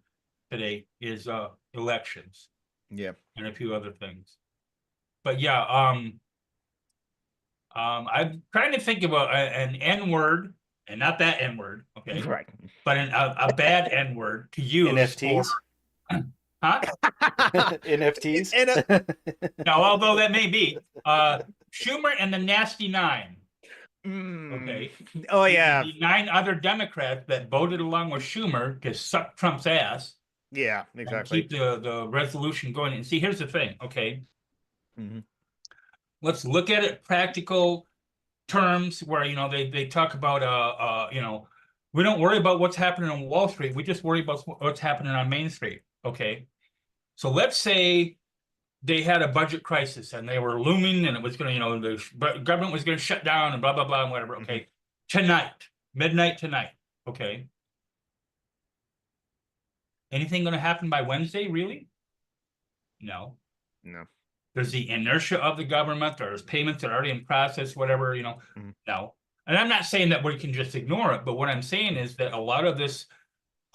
Today is elections. Yeah, and a few other things. But yeah, I'm trying to think of an N word, and not that N word, okay? right. But a bad N word to use. NFTs? Huh? NFTs? Now, although that may be. Schumer and the Nasty Nine. Okay. Oh yeah. The 9 other Democrats that voted along with Schumer to suck Trump's ass. Yeah, exactly. And keep the resolution going. And see, here's the thing, okay? Let's look at it practical terms where they talk about we don't worry about what's happening on Wall Street, we just worry about what's happening on Main Street. Okay, so let's say they had a budget crisis and they were looming and it was going to the government was going to shut down and blah blah blah and whatever. Okay, midnight tonight. Okay, anything going to happen by Wednesday? Really? No. there's the inertia of the government, there's payments that are already in process, whatever, no. And I'm not saying that we can just ignore it, but what I'm saying is that a lot of this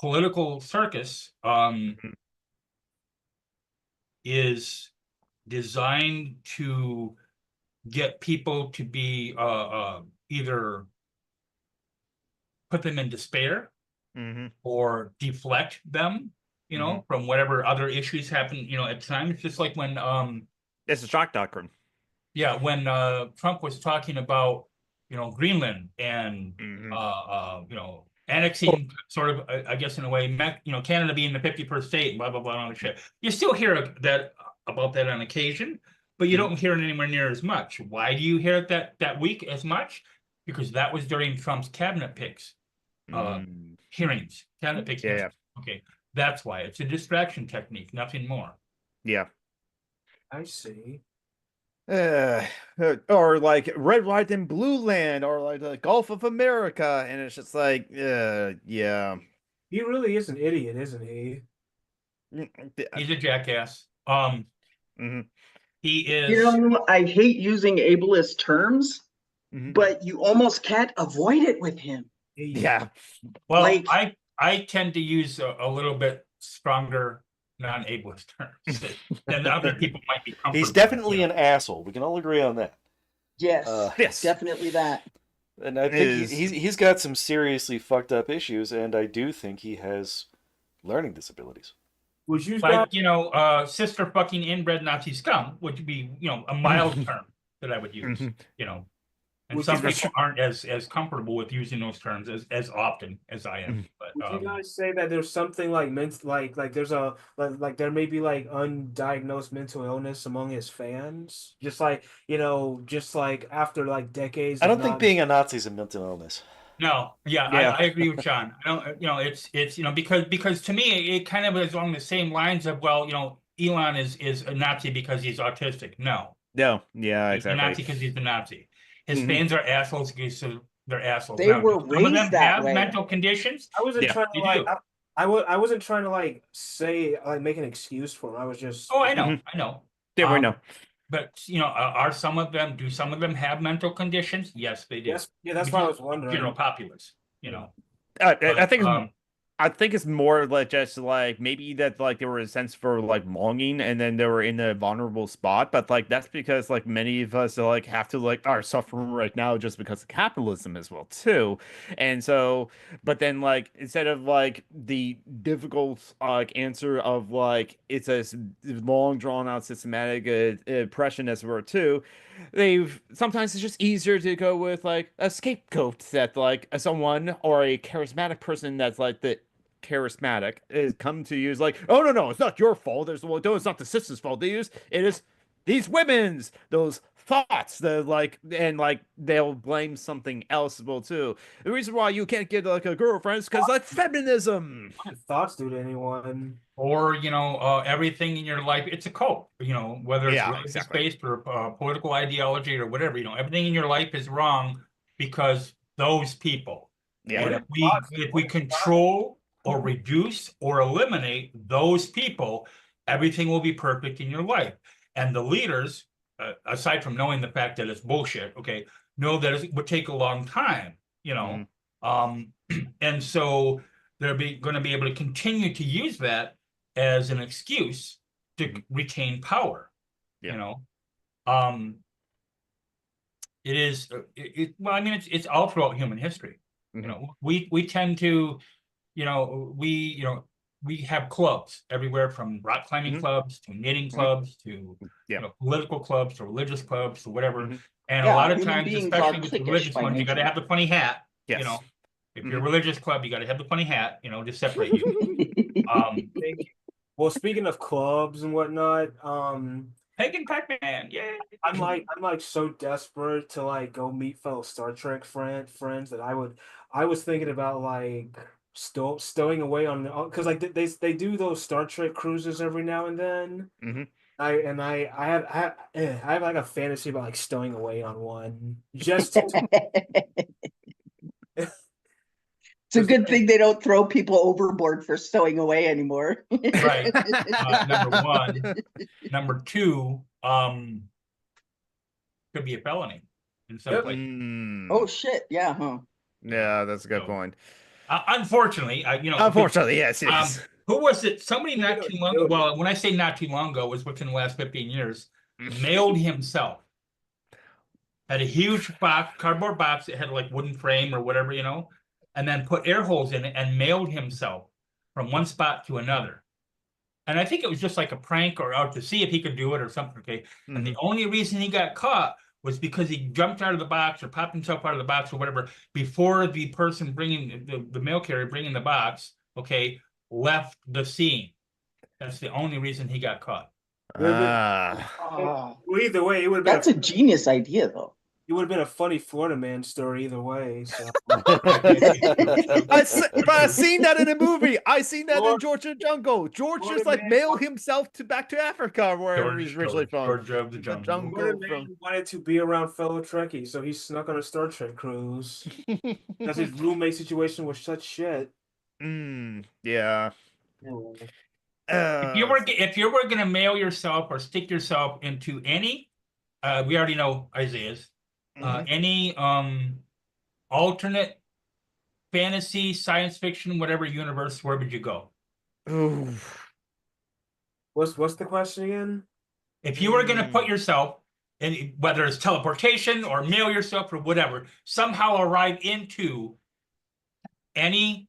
political circus is designed to get people to be either put them in despair or deflect them, from whatever other issues happen, at times. It's just like when It's a shock doctrine. yeah, when Trump was talking about Greenland and annexing sort of, I guess in a way, Canada being the 51st state, blah blah blah, and all that shit. You still hear that about that on occasion, but you don't hear it anywhere near as much. Why do you hear it that week as much? Because that was during Trump's cabinet picks hearings. Cabinet picks. Yeah. Okay, that's why it's a distraction technique, nothing more. Yeah. I see. Or like red, white, and blue land, or like the Gulf of America, and it's just like, yeah. He really is an idiot, isn't he? He's a jackass. He is. I hate using ableist terms, but you almost can't avoid it with him. Yeah. Well, I tend to use a little bit stronger non-ableist terms than other people might be comfortable. He's definitely an asshole. We can all agree on that. Yes, Yes. definitely that. And I think he's got some seriously fucked up issues, and I do think he has learning disabilities. Would you like sister fucking inbred Nazi scum would be a mild term that I would use. And some people aren't as comfortable with using those terms as often as I am. But would you guys say that there's something like there's a like there may be like undiagnosed mental illness among his fans? Just like just like after like decades. I don't think being a Nazi is a mental illness. No, I agree with John. I don't, it's because to me it kind of is along the same lines of Elon is a Nazi because he's autistic. No, yeah, he's exactly. a Nazi because he's a Nazi. His fans are assholes because they're assholes. They were raised that way. Mental conditions. I wasn't trying to I wasn't trying to say make an excuse for him. I was just. Oh, I know. Yeah, we know. But do some of them have mental conditions? Yes, they do. Yes, yeah, that's what I was wondering. General populace, I think it's more like just like maybe that like there were a sense for like longing, and then they were in a vulnerable spot. But like that's because like many of us like have to like are suffering right now just because of capitalism as well too. And so, but then like instead of like the difficult like answer of like it's a long drawn out systematic oppression as it were too, sometimes it's just easier to go with like a scapegoat that like someone or a charismatic person that's like the charismatic is come to use like, oh no, it's not your fault. It's not the system's fault. It is these women's those thoughts and they'll blame something else as well too. The reason why you can't get like a girlfriend is because like feminism. What thoughts do to anyone? Or everything in your life, it's a cult. Whether it's religious based or political ideology or whatever. Everything in your life is wrong because those people. Yeah. And if we control or reduce or eliminate those people, everything will be perfect in your life. And the leaders, aside from knowing the fact that it's bullshit, know that it would take a long time, and so they're going to be able to continue to use that as an excuse to retain power. It is it's all throughout human history. We tend to we have clubs everywhere, from rock climbing clubs to knitting clubs to political clubs to religious clubs to whatever. And a lot of times, especially with the religious ones, you got to have the funny hat. If you're a religious club, you got to have the funny hat, to separate you. Well, speaking of clubs and whatnot, Pagan Pac-Man, yeah. I'm like so desperate to like go meet fellow Star Trek friends that I was thinking about like stowing away on because like they do those Star Trek cruises every now and then. I have like a fantasy about like stowing away on one just It's a good thing they don't throw people overboard for stowing away anymore. Right. Number one. Number two, could be a felony in some Yep. place. Oh shit, yeah, huh? Yeah, that's a good So, point. Unfortunately, Unfortunately, yes, Um, yes. who was it? Somebody You not know, too long. dude. Well, when I say not too long ago, was within the last 15 years. Mailed himself. Had a huge box, cardboard box. It had like wooden frame or whatever, and then put air holes in it and mailed himself from one spot to another. And I think it was just like a prank or out to see if he could do it or something. Okay. And the only reason he got caught was because he jumped out of the box or popped himself out of the box or whatever before the person bringing the mail carrier bringing the box, okay, left the scene. That's the only reason he got caught. Ah. Well, either way, it would have That's been a genius idea, though. it would have been a funny Florida man story either way. So But I seen that in a movie. I seen that in Lord- Georgia Jungle. George Lord just like man. mailed himself back to Africa, wherever he's originally from. Georgia of the The jungle. jungle. Florida Go man from- wanted to be around fellow Trekkies, so he snuck on a Star Trek cruise. Because his roommate situation was such shit. Yeah. If you were gonna mail yourself or stick yourself into any, we already know Isaiah's, any alternate fantasy, science fiction, whatever universe, where would you go? Ooh. What's the question again? If you were gonna put yourself in, whether it's teleportation or mail yourself or whatever, somehow arrive into any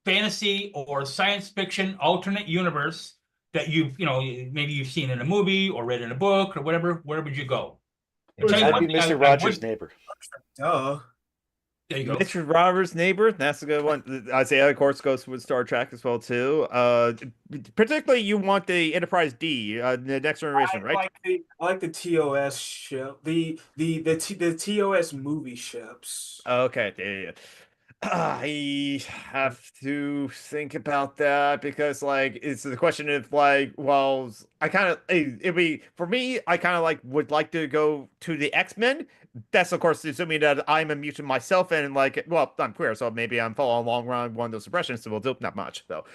fantasy or science fiction alternate universe that maybe you've seen in a movie or read in a book or whatever, where would you go? I'll tell you I'd one be thing, Mr. Rogers' neighbor. Duh. There you go. Mr. Robert's neighbor, that's a good one. Isaiah, of course, goes with Star Trek as well too. Particularly, you want the Enterprise D, the next generation, right? I like the TOS ship, the TOS movie ships. Okay, yeah. I have to think about that because, like, it's the question of like, well, I kind of it'd be for me. I kind of like would like to go to the X-Men. That's of course assuming that I'm a mutant myself and like, well, I'm queer, so maybe I'm following along around one of those suppressions. So we'll do not much though.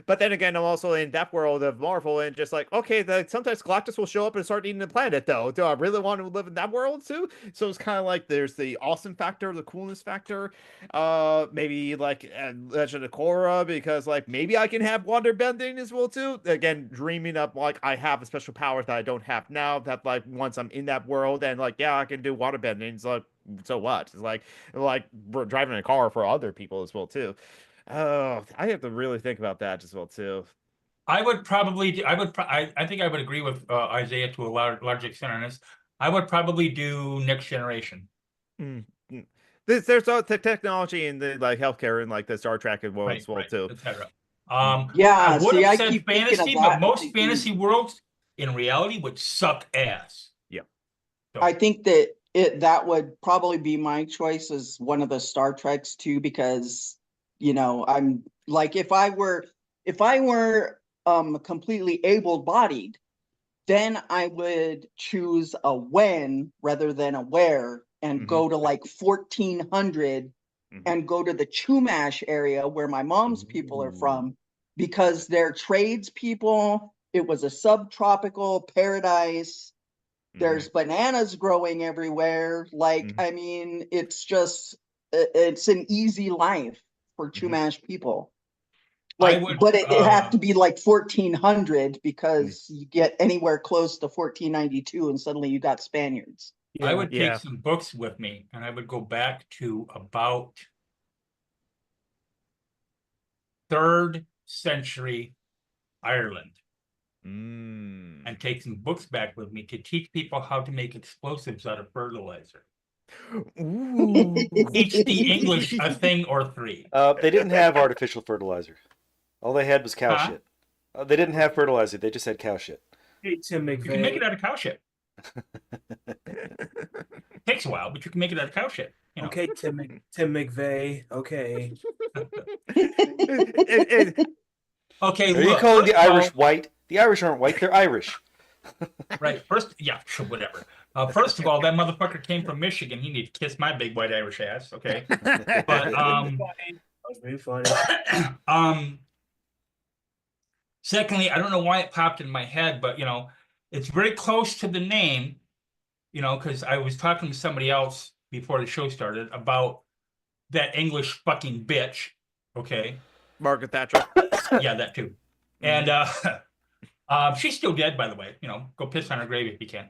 But then again, I'm also in that world of Marvel and just like, okay, sometimes Galactus will show up and start eating the planet though. Do I really want to live in that world too? So it's kind of like there's the awesome factor, the coolness factor. Maybe like Legend of Korra because like maybe I can have water bending as well too. Again, dreaming up like I have a special power that I don't have now. That like once I'm in that world and like yeah, I can do water bending. It's like so what? It's like we're driving a car for other people as well too. Oh, I have to really think about that as well too. I would probably, I think I would agree with Isaiah to a large extent on this. I would probably do Next Generation. There's all the technology in the like healthcare and like the Star Trek as well as well too. Etc. Yeah, I would see, have I said keep thinking of fantasy, that but and most thinking- fantasy worlds in reality would suck ass. Yeah. So, I think that that would probably be my choice as one of the Star Treks too, because I'm like if I were completely able-bodied, then I would choose a when rather than a where and go to like 1400 and go to the Chumash area where my mom's people are from because they're tradespeople. It was a subtropical paradise. There's bananas growing everywhere. Like, I mean, it's an easy life for Chumash people. Like, but it have to be like 1400 because you get anywhere close to 1492 and suddenly you got Spaniards. I would take some books with me and I would go back to about 3rd century Ireland and take some books back with me to teach people how to make explosives out of fertilizer. Teach the English a thing or three. They didn't have artificial fertilizer. All they had was cow Huh? shit. They didn't have fertilizer. They just had cow shit. Hey, Tim You can make it McVeigh. out of cow shit. Takes a while, but you can make it out of cow shit. Okay, Tim McVeigh. Okay. Okay, Are you look, calling the first of Irish all- white? The Irish aren't white. They're Irish. Right. First, yeah, sure, whatever. First of all, that motherfucker came from Michigan. He needs to kiss my big white Irish ass. Okay. But That was very funny. secondly, I don't know why it popped in my head, but It's very close to the name, you know, because I was talking to somebody else before the show started about that English fucking bitch. Okay. Margaret Thatcher. Yeah, that too. And she's still dead, by the way. You know, go piss on her grave if you can.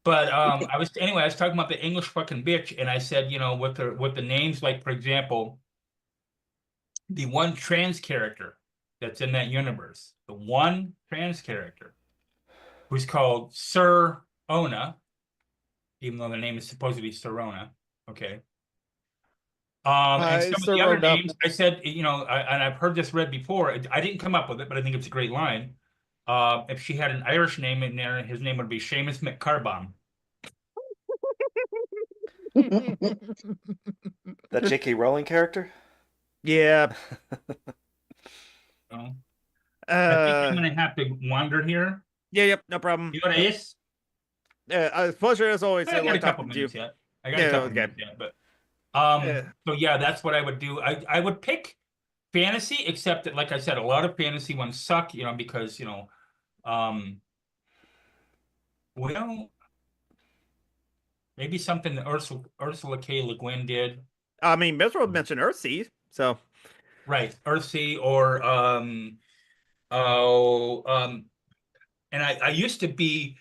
But I was talking about the English fucking bitch, and I said, you know, with the names, like for example, the one trans character that's in that universe, the one trans character who's called Sir Ona, even though the name is supposedly Serona. Okay. And Hi, some of the other Serona. names, I said, you know, and I've heard this read before. I didn't come up with it, but I think it's a great line. If she had an Irish name in there, his name would be Seamus McCarbomb. That J.K. Rowling character? Yeah. So, I think I'm Uh, gonna have to wander here. yep, no problem. You know what it is? Pleasure as always. I got like a couple talking to you. minutes yet. I got a Yeah, couple okay. minutes yet, but Uh, so yeah, that's what I would do. I would pick fantasy, except that, like I said, a lot of fantasy ones suck, you know, because you know, well, maybe something that Ursula K. Le Guin did. I mean, Mitchell mentioned Earthsea, so Right, Earthsea or oh and I used to be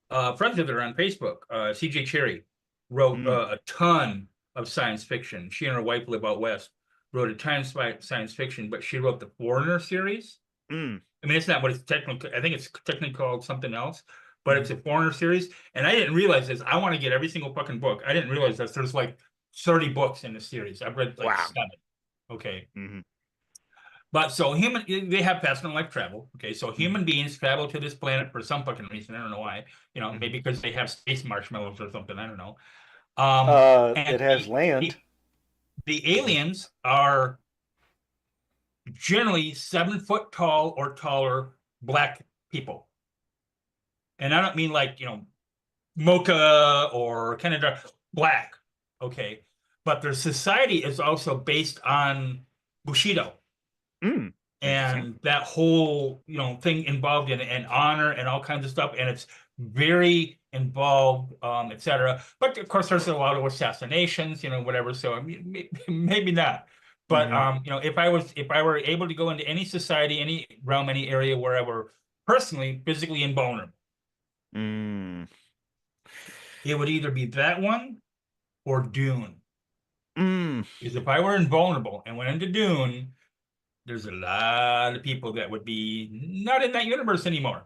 friends with her on Facebook. CJ Cherry wrote a ton of science fiction. She and her wife live out west. Wrote a ton of science fiction, but she wrote the Foreigner series. mm. I mean, it's not what it's technically. I think it's technically called something else, but it's a Foreigner series. And I didn't realize this. I want to get every single fucking book. I didn't realize that there's like 30 books in the series. I've read like Wow. 7. Okay. Mm-hmm. But so they have fast life travel. Okay, so human beings travel to this planet for some fucking reason. I don't know why. You know, maybe because they have space marshmallows or something. I don't know. And It has land. the aliens are generally 7 foot tall or taller black people. And I don't mean like, you know, mocha or kind of dark, black. Okay. But their society is also based on Bushido. Mm. And that whole, you know, thing involved in it, and honor and all kinds of stuff, and it's very involved, etc. But of course, there's a lot of assassinations, you know, whatever. So I mean, maybe not. But you know, if I were able to go into any society, any realm, any area where I were personally physically invulnerable, Mm. it would either be that one or Dune. Mm. Because if I were invulnerable and went into Dune, there's a lot of people that would be not in that universe anymore.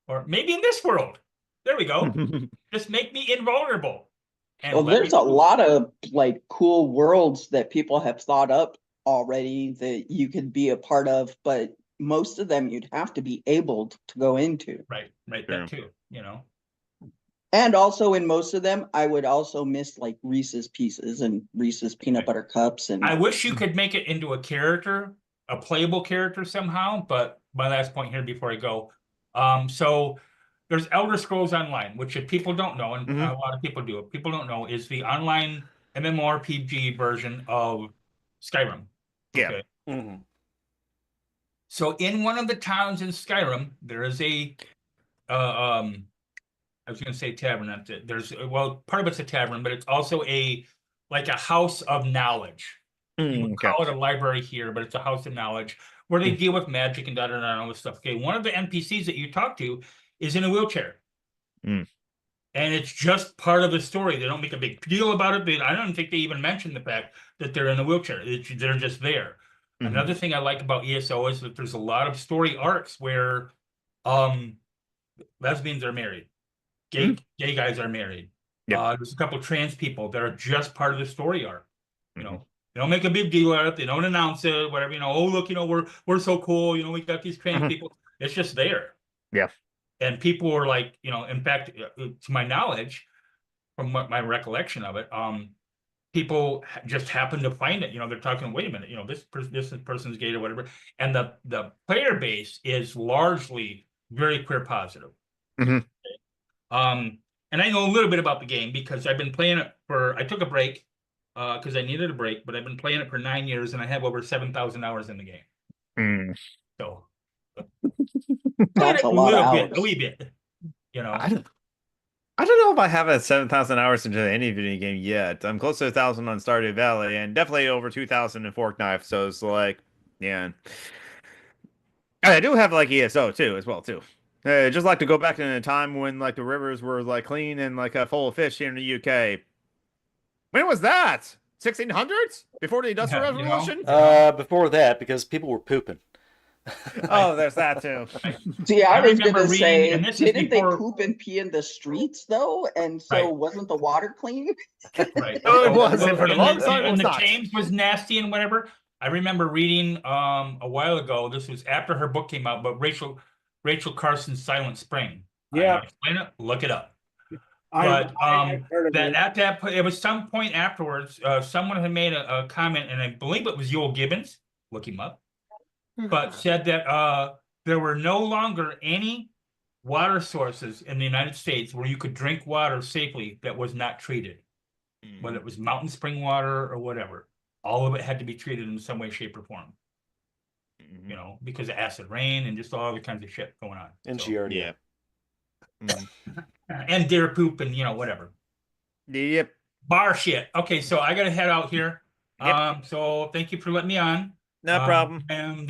Or maybe in this world. There we go. Just make me invulnerable. And Well, there's a lot of like cool worlds that people have thought up already that you could be a part of, but most of them you'd have to be able to go into. Right, that too, you know. And also in most of them, I would also miss like Reese's Pieces and Reese's Peanut Butter Cups. And I wish you could make it into a character, a playable character somehow, but my last point here before I go. So there's Elder Scrolls Online, which if people don't know, and a lot of people do, if people don't know, is the online MMORPG version of Skyrim. Yeah. Okay. So in one of the towns in Skyrim, there is a I was going to say tavern. That's it. Well, part of it's a tavern, but it's also like a house of knowledge. You would call it a library here, but it's a house of knowledge where they deal with magic and and all this stuff. Okay, one of the NPCs that you talk to is in a wheelchair, and it's just part of the story. They don't make a big deal about it. I don't think they even mention the fact that they're in a wheelchair. They're just there. Another thing I like about ESO is that there's a lot of story arcs where lesbians are married. Gay guys are married. There's a couple of trans people that are just part of the story arc. You know, they don't make a big deal out of it. They don't announce it, whatever. You know, oh look, you know, we're so cool. You know, we got these trans people. It's just there. Yeah. And people were like, you know, in fact, to my knowledge, from what my recollection of it, people just happen to find it. You know, they're talking. Wait a minute. You know, this person's gay or whatever. And the player base is largely very queer positive. And I know a little bit about the game because I've been playing it I took a break because I needed a break, but I've been playing it for 9 years and I have over 7,000 hours in the game. So That's a lot of hours. a wee bit, you know. I don't know if I have 7,000 hours into any video game yet. I'm close to 1,000 on Stardew Valley, and definitely over 2,000 in Fork Knife. So it's like, yeah. I do have like ESO too, as well too. Just like to go back in a time when like the rivers were like clean and like full of fish here in the UK. When was that? 1600s? Before the Industrial Yeah, you know. Revolution? Before that, because people were pooping. Oh, there's that too. See, I was remember gonna say, and this is didn't they before- poop and pee in the streets though? And so Right. wasn't the water clean? Right. No, it wasn't. For the And longest time, it and was the not. Thames was nasty and whatever. I remember reading a while ago. This was after her book came out, but Rachel Carson's Silent Spring. Yeah. Explain it. Look it up. I heard of That it. at that it was some point afterwards. Someone had made a comment, and I believe it was Joel Gibbons. Look him up. But said that there were no longer any water sources in the United States where you could drink water safely that was not treated, whether it was mountain spring water or whatever. All of it had to be treated in some way, shape, or form. You know, because of acid rain and just all other kinds of shit going on. And So, Giardia. and deer poop and whatever. Yep. Bar shit. Okay, so I gotta head out here. Yep. So thank you for letting me on. No problem. And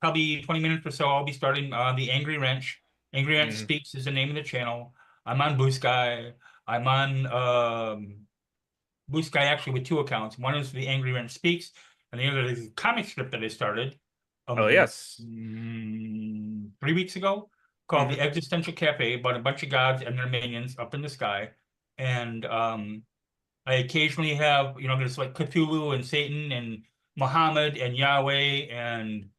probably 20 minutes or so, I'll be starting the Angry Wrench. Angry Wrench Speaks is the name of the channel. I'm on Blue Sky. I'm on Blue Sky actually with 2 accounts. One is the Angry Wrench Speaks, and the other is a comic strip that I started. Oh, yes. 3 weeks ago, called The Existential Cafe, about a bunch of gods and their minions up in the sky. And I occasionally have, there's like Cthulhu and Satan and Muhammad and Yahweh and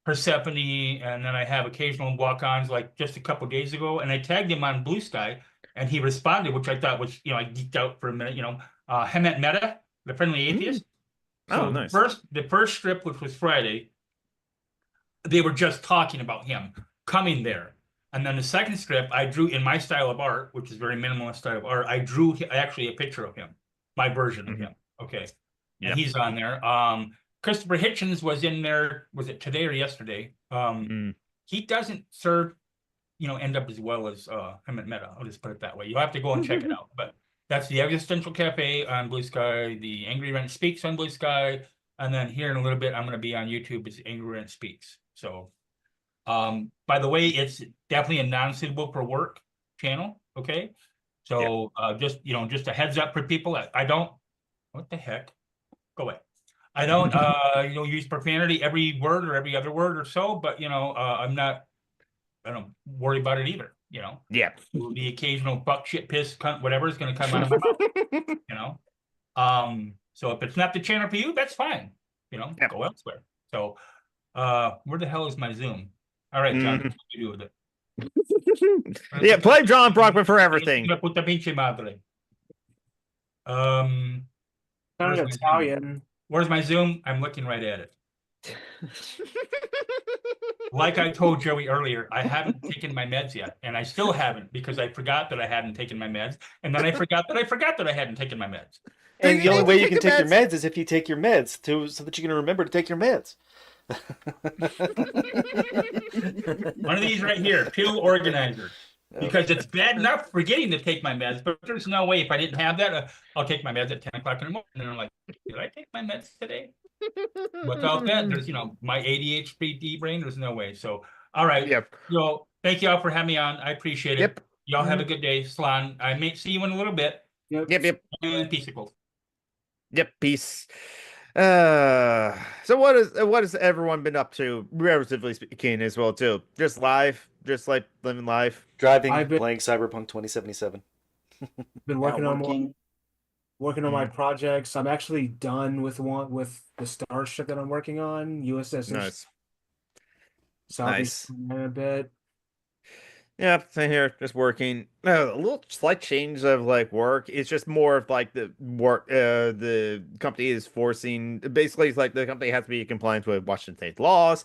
Persephone, and then I have occasional walk-ons like just a couple days ago, and I tagged him on Blue Sky, and he responded, which I thought was, I geeked out for a minute, Hemet Meta, the Friendly Atheist. So Oh, nice. the first strip, which was Friday, they were just talking about him coming there. And then the second strip, I drew in my style of art, which is very minimalist style of art. I drew actually a picture of him, my version of him. Okay. Yep. And he's on there. Christopher Hitchens was in there. Was it today or yesterday? He doesn't serve, end up as well as him at Meta. I'll just put it that way. You'll have to go and check it out. But that's the Existential Cafe on Blue Sky, the Angry Wrench Speaks on Blue Sky, and then here in a little bit, I'm going to be on YouTube as Angry Wrench Speaks. So, by the way, it's definitely a non-suitable for work channel. Okay, so just a heads up for people. I don't. What the heck? Go away. I don't use profanity every word or every other word or so, but I'm not. I don't worry about it either. Yeah. The occasional buck, shit, piss, cunt, whatever is going to come out of my mouth. So if it's not the channel for you, that's fine. Go elsewhere. So where the hell is my Zoom? All right, John, what do you do with it? Yeah, play John Brockman for everything. Puta pinche madre. Sounded Where's my Italian. Where's my Zoom? I'm looking right at it. Like I told Joey earlier, I haven't taken my meds yet, and I still haven't because I forgot that I hadn't taken my meds, and then I forgot that I hadn't taken my meds. And the only way you can take your meds is if you take your meds so that you can remember to take your meds. One of these right here, pill organizer. Because it's bad enough forgetting to take my meds, but there's no way if I didn't have that, I'll take my meds at 10 o'clock in the morning. And I'm like, did I take my meds today? Without that, there's, my ADHD brain, there's no way. So, all right. Yep. So, thank you all for having me on. I appreciate it. Yep. Y'all have a good day. Slan, I may see you in a little bit. Yep. And peaceable. Yep. Peace. So what has everyone been up to, relatively speaking, as well too? Just like living life. Driving, I've been- playing Cyberpunk 2077. Been working on Working. my projects. I'm actually done with the Starship that I'm working on. USS Nice. Southeast Nice. a bit. Yeah, same here, just working. A little slight change of like work. It's just more of like the work. The company is forcing. Basically, it's like the company has to be in compliance with Washington State laws,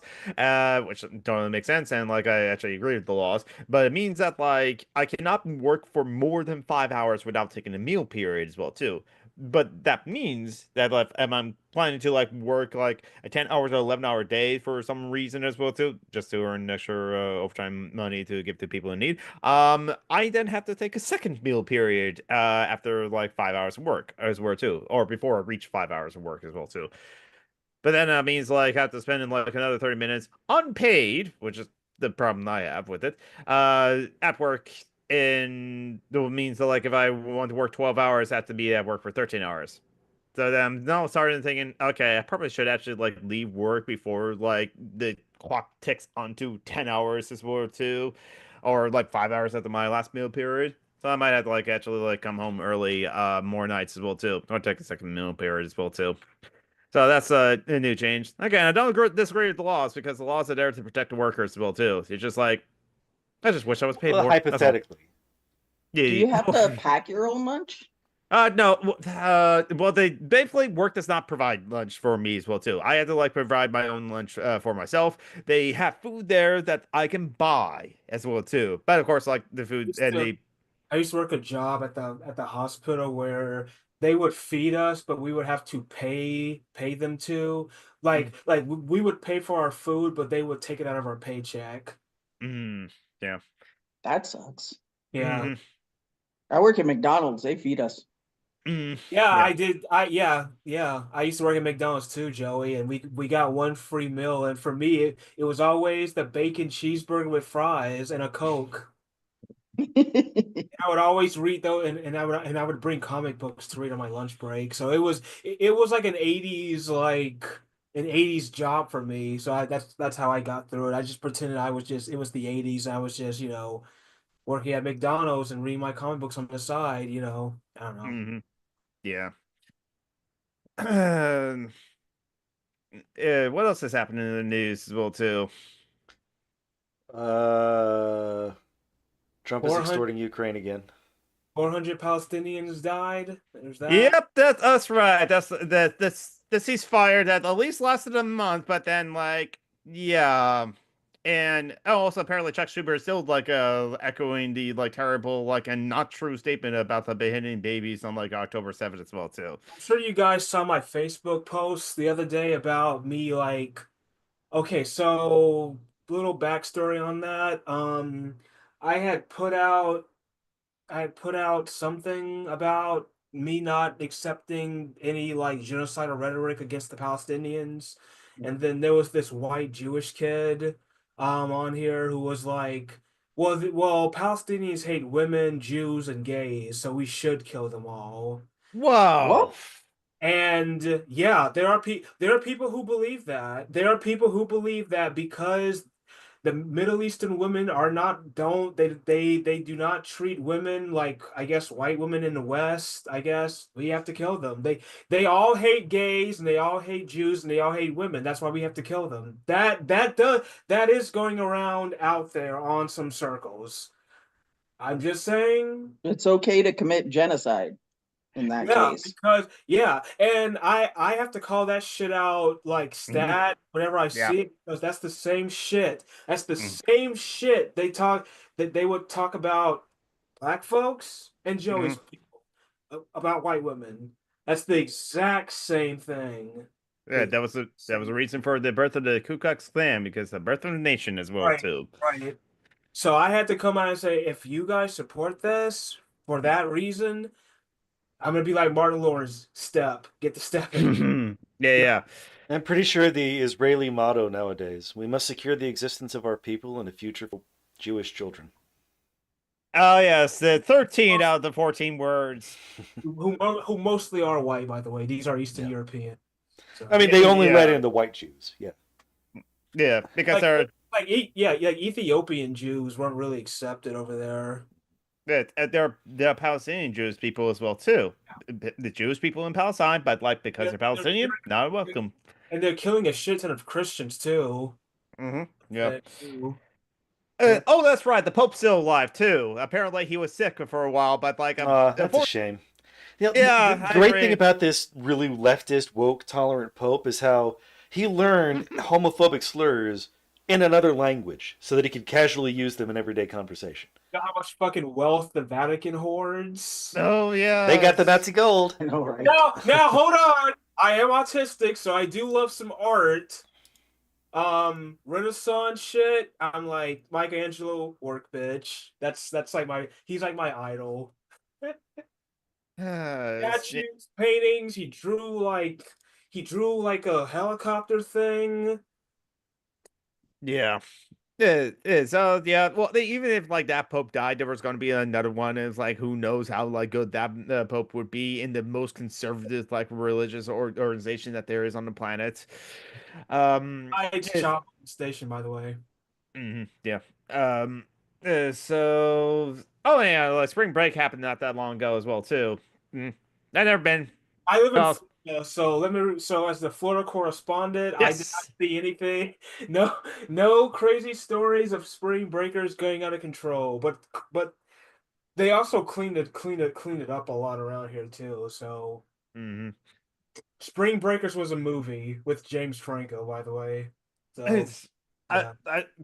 which don't really make sense. And like I actually agree with the laws, but it means that like I cannot work for more than 5 hours without taking a meal period as well too. but that means that like if I'm planning to like work like a 10 hours or 11-hour day for some reason as well too, just to earn extra overtime money to give to people in need. I then have to take a second meal period after like 5 hours of work as well too, or before I reach 5 hours of work as well too. But then that means like I have to spend in like another 30 minutes unpaid, which is the problem I have with it, at work. And that means that like if I want to work 12 hours, I have to be at work for 13 hours. So then I'm now starting thinking, okay, I probably should actually like leave work before like the clock ticks onto 10 hours as well too, or like 5 hours after my last meal period. So I might have to like actually like come home early more nights as well too, or take a second meal period as well too. So that's a new change. Again, I don't disagree with the laws because the laws are there to protect the workers as well too. It's just like I just wish I was paid Well, more. That's all. hypothetically. Do you have to Yeah. pack your own lunch? No. Well, they basically work does not provide lunch for me as well too. I had to like provide my own lunch for myself. They have food there that I can buy as well too. But of course, like the food Used and to- the I used to work a job at the hospital where they would feed us, but we would have to pay them to. Like we would pay for our food, but they would take it out of our paycheck. yeah. That sucks. Yeah. Mhm. I work at McDonald's. They feed us. Yeah, Yeah. I did. Yeah. I used to work at McDonald's too, Joey, and we got one free meal, and for me, it was always the bacon cheeseburger with fries and a Coke. I would always read though, and I would bring comic books to read on my lunch break. So it was like an 80s job for me. So that's how I got through it. I just pretended I was just it was the 80s. I was just, working at McDonald's and reading my comic books on the side, I don't know. Yeah. What else has happened in the news as well too? Trump is 400, extorting Ukraine again. 400 Palestinians died. There's that. Yep, that's right. That's the ceasefire that at least lasted a month, but then like yeah, and also apparently Chuck Schumer is still like echoing the like terrible like and not true statement about the beheading babies on like October 7th as well too. I'm sure you guys saw my Facebook post the other day about me okay, so little backstory on that. I had put out I had put out something about me not accepting any like genocidal rhetoric against the Palestinians. And then there was this white Jewish kid on here who was like, well, Palestinians hate women, Jews, and gays, so we should kill them all. Whoa. What? And yeah, there are people who believe that. There are people who believe that because the Middle Eastern women are not don't they do not treat women like I guess white women in the West. I guess we have to kill them. They all hate gays and they all hate Jews and they all hate women. That's why we have to kill them. That is going around out there on some circles. I'm just saying. It's okay to commit genocide in that Yeah, case. because and I have to call that shit out like stat whenever I Yeah. see it because that's the same shit. That's the Mm. same shit they would talk about black folks and Joey's people about white women. That's the exact same thing. Yeah, that was a reason for the birth of the Ku Klux Klan because the birth of the nation as well Right, too. right. So I had to come out and say, if you guys support this for that reason, I'm gonna be like Martin Lawrence, get the step in. Yeah. I'm pretty sure the Israeli motto nowadays: "We must secure the existence of our people and a future for Jewish children." Oh yes, the 13 out of the 14 words. Who mostly are white, by the way. These are Eastern Yeah. European. So, I mean, they only let Yeah. in the white Jews. Yeah. Yeah, because they're Ethiopian Jews weren't really accepted over there. they're Palestinian Jewish people as well too. The Jewish people in Palestine, but like because they're Palestinian, not welcome. And they're killing a shit ton of Christians too. Yeah. Too. Oh, that's right. The Pope's still alive too. Apparently, he was sick for a while, but like, That's a shame. You know, Yeah, the I great agree. thing about this really leftist, woke, tolerant Pope is how he learned homophobic slurs in another language so that he could casually use them in everyday conversation. You know how much fucking wealth the Vatican hoards? Oh yeah. They got the Nazi gold. I know, right? Now hold on. I am autistic, so I do love some art. Renaissance shit. I'm like Michelangelo work bitch. That's like he's like my idol. Statues, paintings. He drew like a helicopter thing. Yeah. It is. Yeah. Well, even if like that Pope died, there was going to be another one. And it's like, who knows how like good that Pope would be in the most conservative like religious organization that there is on the planet. It's Chop Station, by the way. Yeah. So, oh yeah, like, spring break happened not that long ago as well too. I've never been. I live in Oh, Florida, so as the Florida correspondent, I did not yes. see anything. No crazy stories of spring breakers going out of control. But they also cleaned it up a lot around here too. So Spring Breakers was a movie with James Franco, by the way. So It's yeah.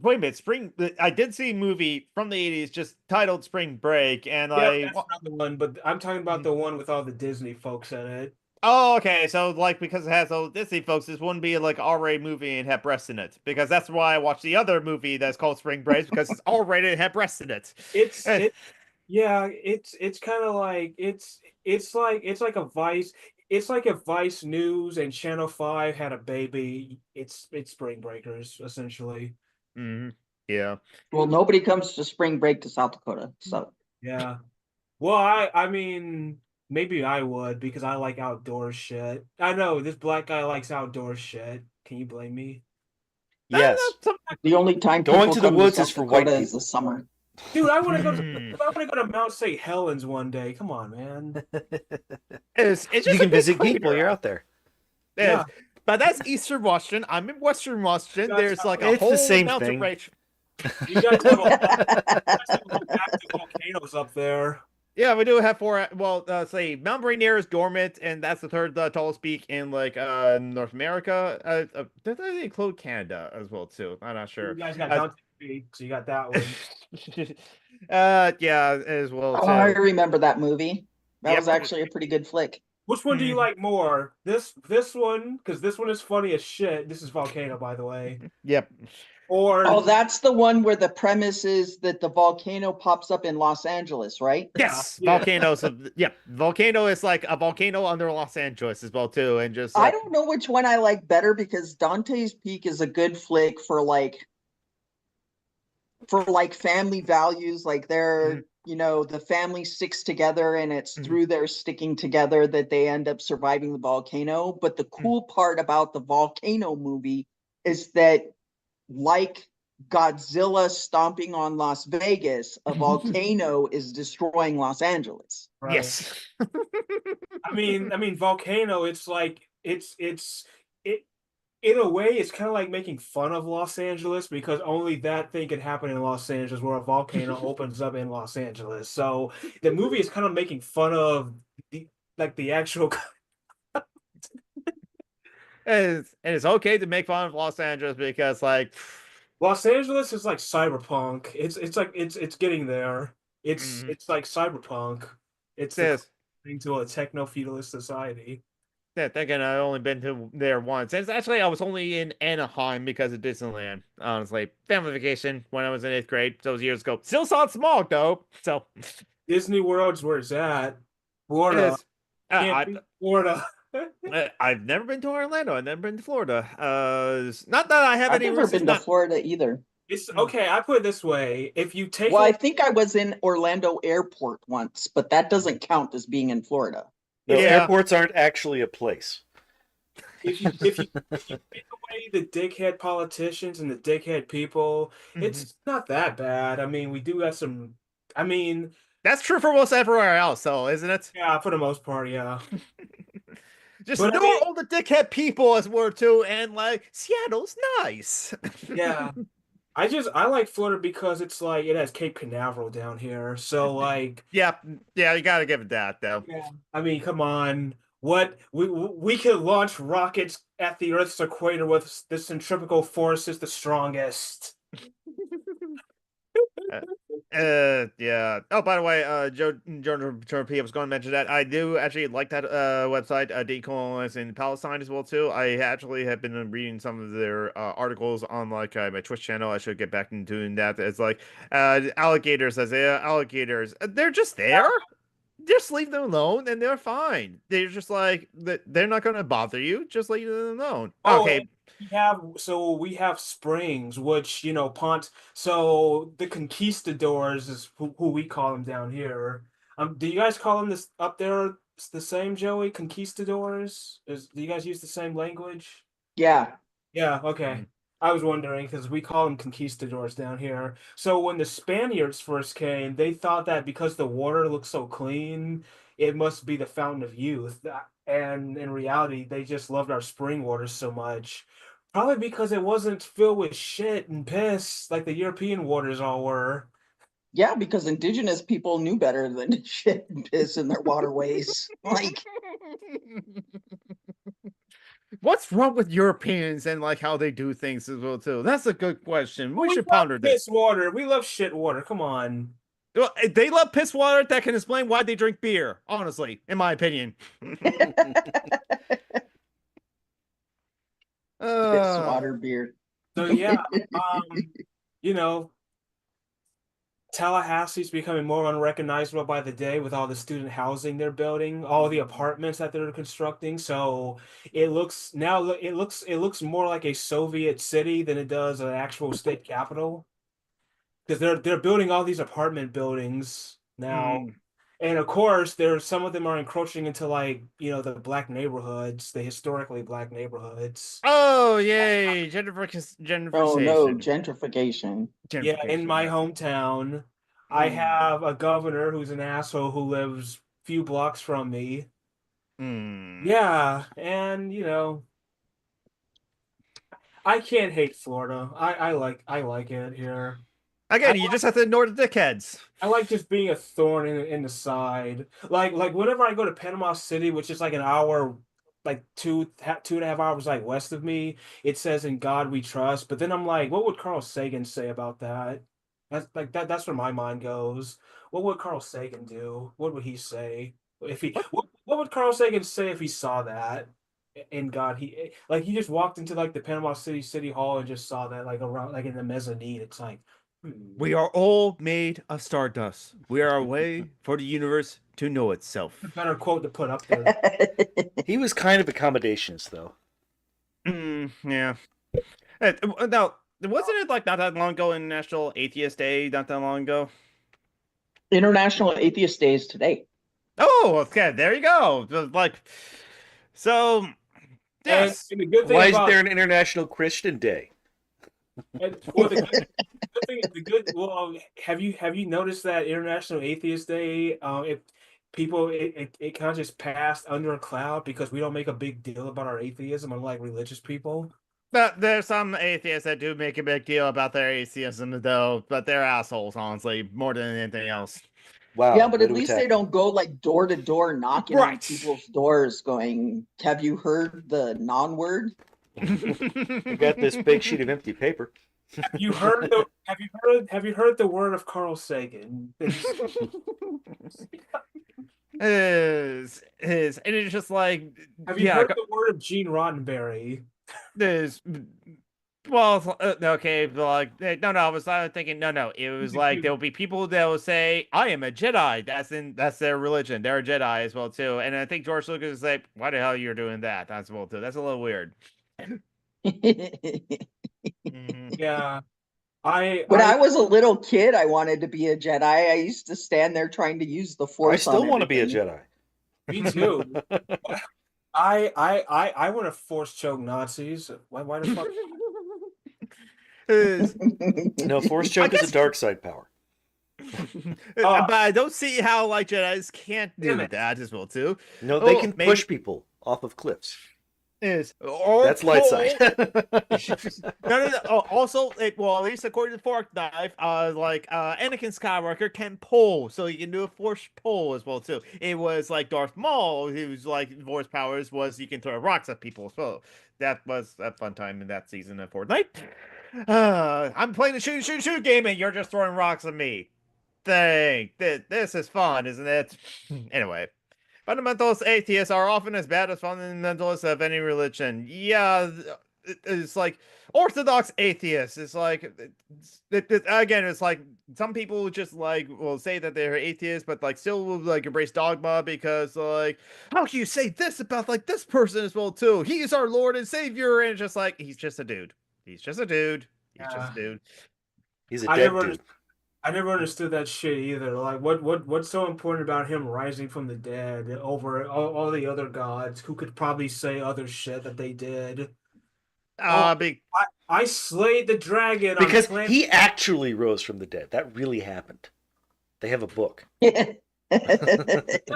wait a minute. I did see a movie from the 80s just titled Spring Break, and Yeah, that's another one, but I'm talking about the one with all the Disney folks in it. Oh, okay. So, like, because it has all Disney folks, this wouldn't be like an R-rated movie and have breasts in it. Because that's why I watched the other movie that's called Spring Break, because it's R-rated and have breasts in it. It's And- it's kind of like it's like a Vice. It's like if Vice News and Channel 5 had a baby. It's Spring Breakers essentially. Yeah. Well, nobody comes to spring break to South Dakota, so Yeah. Well, I mean, maybe I would because I like outdoor shit. I know this black guy likes outdoor shit. Can you blame me? Yes. the only time Going people to the come woods South is for white Dakota is people. the summer. Dude, I want to go to Mount St. Helens one day. Come on, man. It's just You a can big visit people. crater. You're out there. Yes. Yeah. But that's Eastern Washington. I'm in Western Washington. That's There's like not- a It's the whole same mountain thing. range. You guys have active volcanoes up there. Yeah, we do have four. Well, say Mount Rainier is dormant, and that's the third tallest peak in like North America. Does that include Canada as well too? I'm not sure. You guys got Mountain Peak, so you got that one. Yeah, as well Oh, I too. remember that movie. That Yep. was actually a pretty good flick. Which one do you like more? This one, because this one is funny as shit. This is Volcano, by the way. Yep. Or Oh, that's the one where the premise is that the volcano pops up in Los Angeles, right? Yes, Yeah. volcanoes. Yep, volcano is like a volcano under Los Angeles as well too, and just I like, don't know which one I like better because Dante's Peak is a good flick for like family values. Like they're, the family sticks together and it's through their sticking together that they end up surviving the volcano. But the cool part about the volcano movie is that, like Godzilla stomping on Las Vegas, a volcano is destroying Los Angeles. right. yes. I mean, Volcano. It's like it. In a way, it's kind of like making fun of Los Angeles because only that thing can happen in Los Angeles, where a volcano opens up in Los Angeles. So the movie is kind of making fun of the actual. And it's okay to make fun of Los Angeles because like Los Angeles is like cyberpunk. It's like it's getting there. Mhm. It's like cyberpunk. It's this. into a techno feudalist society. Yeah, thinking I've only been to there once. And it's actually I was only in Anaheim because of Disneyland. Honestly, family vacation when I was in 8th grade. Those years ago. Still saw smog though. So Disney World's where it's at. it Florida. is. Can't beat Florida. I've never been to Orlando. I've never been to Florida. Not that I have I've any never reasons been to not. Florida either. It's okay. I put it this way: if you take Well, I think I was in Orlando Airport once, but that doesn't count as being in Florida. No, Yeah. airports aren't actually a place. if you take away the dickhead politicians and the dickhead people, it's not that bad. I mean, we do have some. I mean, That's true for most everywhere else, though, isn't it? yeah, for the most part, yeah. Just But I ignore mean- all the dickhead people as were too, and like Seattle's nice. Yeah. I like Florida because it's like it has Cape Canaveral down here. So like yeah, you gotta give it that though. I mean, come on. What we could launch rockets at the Earth's equator with the centrifugal force is the strongest. Yeah. Oh, by the way, Joe P. I was going to mention that I do actually like that website, Decolonizing Palestine as well too. I actually have been reading some of their articles on like my Twitch channel. I should get back into doing that. It's like alligators, as alligators, they're just there. Just leave them alone, and they're fine. They're just like they're not going to bother you. Just leave them alone. Oh, Okay. and we have springs, which Pont. So the conquistadors is who we call them down here. Do you guys call them this up there? It's the same, Joey? Conquistadors? Do you guys use the same language? Yeah. Yeah, okay. I was wondering because we call them conquistadors down here. So when the Spaniards first came, they thought that because the water looked so clean, it must be the fountain of youth. And in reality, they just loved our spring water so much. Probably because it wasn't filled with shit and piss like the European waters all were. Yeah, because indigenous people knew better than shit and piss in their waterways. Like, What's wrong with Europeans and like how they do things as well too? That's a good question. We should love ponder piss this. water. We love shit water. Come on. Well, they love piss water. That can explain why they drink beer. Honestly, in my opinion. piss, water, beer. So yeah, you know, Tallahassee's becoming more unrecognizable by the day with all the student housing they're building, all the apartments that they're constructing. So it looks more like a Soviet city than it does an actual state capital because they're building all these apartment buildings now. Mm. And of course, there's some of them are encroaching into like, the black neighborhoods, the historically black neighborhoods. Oh, yay! Oh no, Gentrification. gentrification. Yeah, in my Yes. hometown, I have a governor who's an asshole who lives a few blocks from me. Mm. Yeah, and I can't hate Florida. I like it here. Again, you just have to ignore the dickheads. I like just being a thorn in the side. Like whenever I go to Panama City, which is like an hour, like 2.5 hours like west of me, it says "In God We Trust." But then I'm like, what would Carl Sagan say about that? That's like that's where my mind goes. What would Carl Sagan do? What would he say if he? What would Carl Sagan say if he saw that? In God, he just walked into like the Panama City Hall and just saw that like around like in the mezzanine. It's like. We are all made of stardust. We are a way for the universe to know itself. Better quote to put up there. He was kind of accommodationist, though. Yeah. Now, wasn't it like not that long ago International Atheist Day? Not that long ago. International Atheist Day is today. Oh, okay. There you go. Like, so. Yes. And the good thing Why about isn't there an International Christian Day? well, well, have you noticed that International Atheist Day? It kind of just passed under a cloud because we don't make a big deal about our atheism, unlike religious people. But there's some atheists that do make a big deal about their atheism, though. But they're assholes, honestly, more than anything else. Wow. Yeah, but way at to least attack they don't go like door to door knocking on Right. people's doors going, have you heard the non-word? You got this big sheet of empty paper. Have you heard the word of Carl Sagan? And it's just like, Have you heard the word of Gene Roddenberry? There's, well, okay, but like, no, I was thinking, no, it was like there will be people that will say, "I am a Jedi." That's their religion. They're a Jedi as well too. And I think George Lucas is like, "Why the hell you're doing that?" That's well too. That's a little weird. Yeah, When I was a little kid, I wanted to be a Jedi. I used to stand there trying to use the I Force. still on want to be a everything. Jedi. Me too. I want to force choke Nazis. Why the fuck? No, Force choke is a dark side power. But I don't see how like Jedi's can't do Damn it. that as well too. No, they Oh, can maybe- push people off of cliffs. is or That's light side. No. Oh, also, well, at least according to Fork Knife, Anakin Skywalker can pull, so he can do a force pull as well too. It was like Darth Maul, whose like voice powers was you can throw rocks at people. So that was a fun time in that season of Fortnite. I'm playing the shoot game, and you're just throwing rocks at me. This is fun, isn't it? Anyway. Fundamentalist atheists are often as bad as fundamentalists of any religion. Yeah, it's like Orthodox atheists. It's like again, it's like some people just like will say that they're atheists, but like still will like embrace dogma because like how can you say this about like this person as well too? He is our Lord and Savior, and it's just like he's just a dude. He's just a dude. He's just a dude. He's a I dead never dude. I never understood that shit either. Like, what's so important about him rising from the dead over all the other gods who could probably say other shit that they did? Oh, Big. I slayed the dragon on Because planet. he actually rose from the dead. That really happened. They have a book. It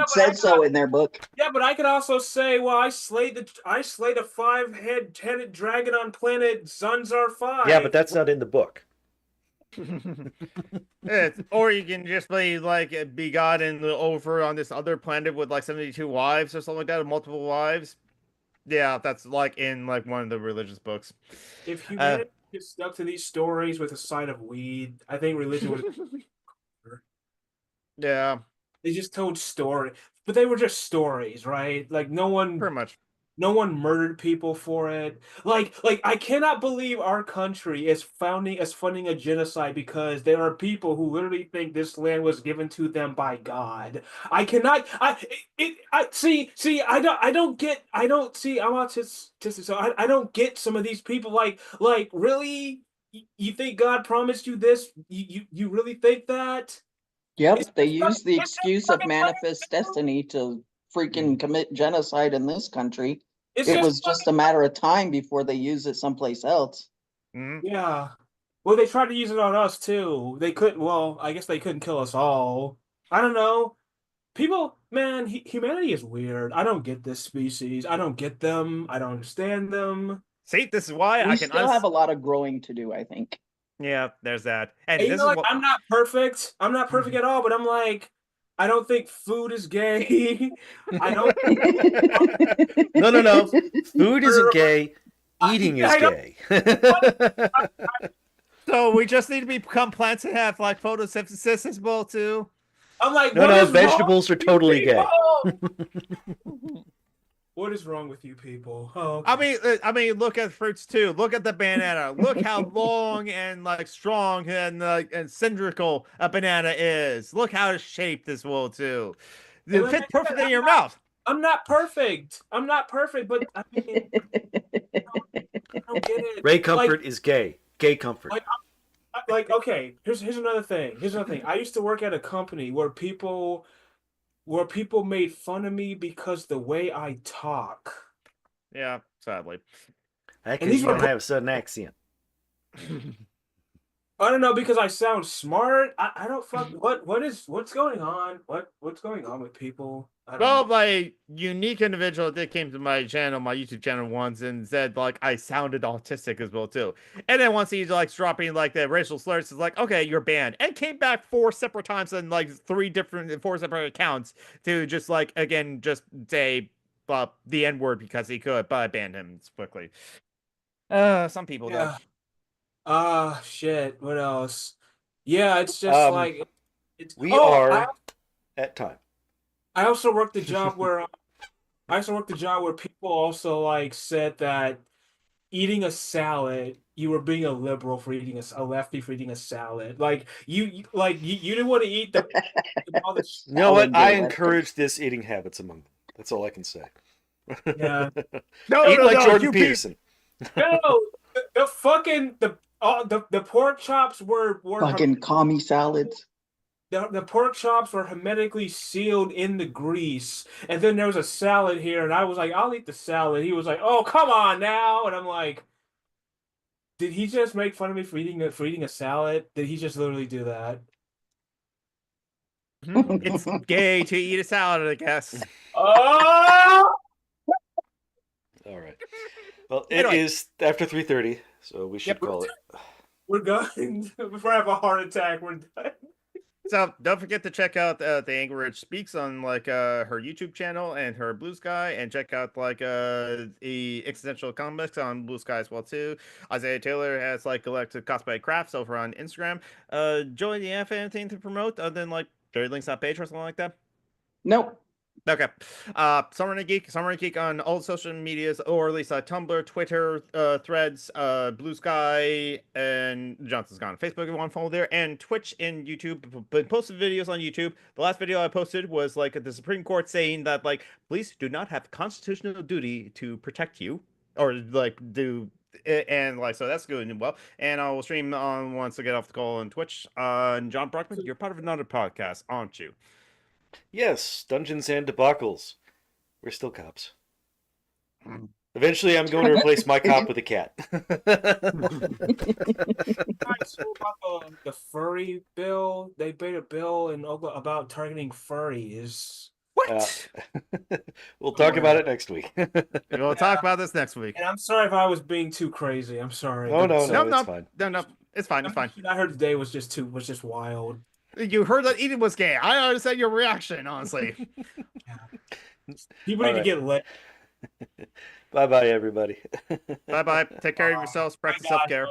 said so in their book. Yeah, but I could also say, well, I slayed a five-headed dragon on planet Zunzar 5. Yeah, but that's not in the book. Or you can just be like begotten over on this other planet with like 72 wives or something like that, or multiple wives. Yeah, that's like in like one of the religious books. If humanity just stuck to these stories with a side of weed, I think religion would. Yeah, They just told story, but they were just stories, right? Like pretty much. no one murdered people for it. Like I cannot believe our country is funding a genocide because there are people who literally think this land was given to them by God. I cannot. I see. I don't get. I don't see. I'm autistic, so I don't get some of these people. Like really. You think God promised you this? You really think that? Yep, they use the excuse of manifest destiny to freaking commit genocide in this country. It's It was just a matter of time before they use it someplace else. Yeah. Well, they tried to use it on us too. They couldn't. Well, I guess they couldn't kill us all. I don't know. People, man, humanity is weird. I don't get this species. I don't get them. I don't understand them. See, this is why We I can. still have a lot of growing to do, I think. Yeah, there's that. And And, this is like, what I'm not perfect. I'm not perfect at all. But I'm like, I don't think food is gay. I don't. No. Food isn't gay. Eating is gay. So we just need to become plants and have like photosynthesis as well too. I'm like, No, vegetables are totally gay. What is wrong with you people? Oh, I mean, look at fruits too. Look at the banana. Look how long and like strong and cylindrical a banana is. Look how it's shaped as well too. It fits perfectly in your mouth. I'm not perfect. But I mean, I don't get it. Ray Comfort is gay. Gay comfort. Okay, here's another thing. I used to work at a company where people made fun of me because the way I talk. Yeah, sadly. Because you don't have a sudden accent. I don't know, because I sound smart. I don't fuck. What's going on? What's going on with people? Well, my unique individual that came to my channel, my YouTube channel once, and said like I sounded autistic as well too. And then once he's like dropping like the racial slurs, it's like, okay, you're banned. And came back 4 separate times on like 4 separate accounts to just like again just say the N-word because he could, but I banned him quickly. Some people Yeah. though. Shit. What else? Yeah, it's just like we are at time. I also worked a job where people also like said that eating a salad, you were being a liberal for eating a lefty for eating a salad. Like you didn't want to eat the all the You know what? I encourage this eating habits among them. That's all I can say. Yeah. Eat like Jordan Peterson. No, the fucking the pork chops were fucking commie salads. The pork chops were hermetically sealed in the grease, and then there was a salad here, and I was like, "I'll eat the salad." He was like, "Oh, come on now," and I'm like, "Did he just make fun of me for eating a salad? Did he just literally do that?" It's gay to eat a salad, I guess. Oh! All right. Well, it Anyway. is after 3:30, so we should Yep. call it. We're going. Before I have a heart attack, we're done. So don't forget to check out the Anchorage Speaks on like her YouTube channel and her Blue Sky, and check out like the Existential Comics on Blue Sky as well too. Isaiah Taylor has like collected cosplay crafts over on Instagram. Joey, do you have anything to promote other than like Jerry Links on page or something like that? Nope. Okay. Summer and Geek on all social medias, or at least Tumblr, Twitter, Threads, Blue Sky, and Johnson's gone. Facebook if you want to follow there, and Twitch and YouTube. But posted videos on YouTube. The last video I posted was like the Supreme Court saying that like police do not have constitutional duty to protect you, or like do. And like so that's good and well. And I will stream on once I get off the call on Twitch. And John Brockman, you're part of another podcast, aren't you? Yes, Dungeons and Debacles. We're still cops. Eventually, I'm going to replace my cop with a cat. I saw about the furry bill. They made a bill in Oklahoma about targeting furries. What? We'll talk about it next week. We'll talk about this next week. And I'm sorry if I was being too crazy. I'm sorry. No, no, No, no, no, it's fine. no, it's fine. It's fine. Shit I heard today was just wild. You heard that Eden was gay. I understand your reaction, honestly. People need to right. get lit. Bye-bye, everybody. Bye bye. Take care of yourselves. Practice Bye, guys. self care.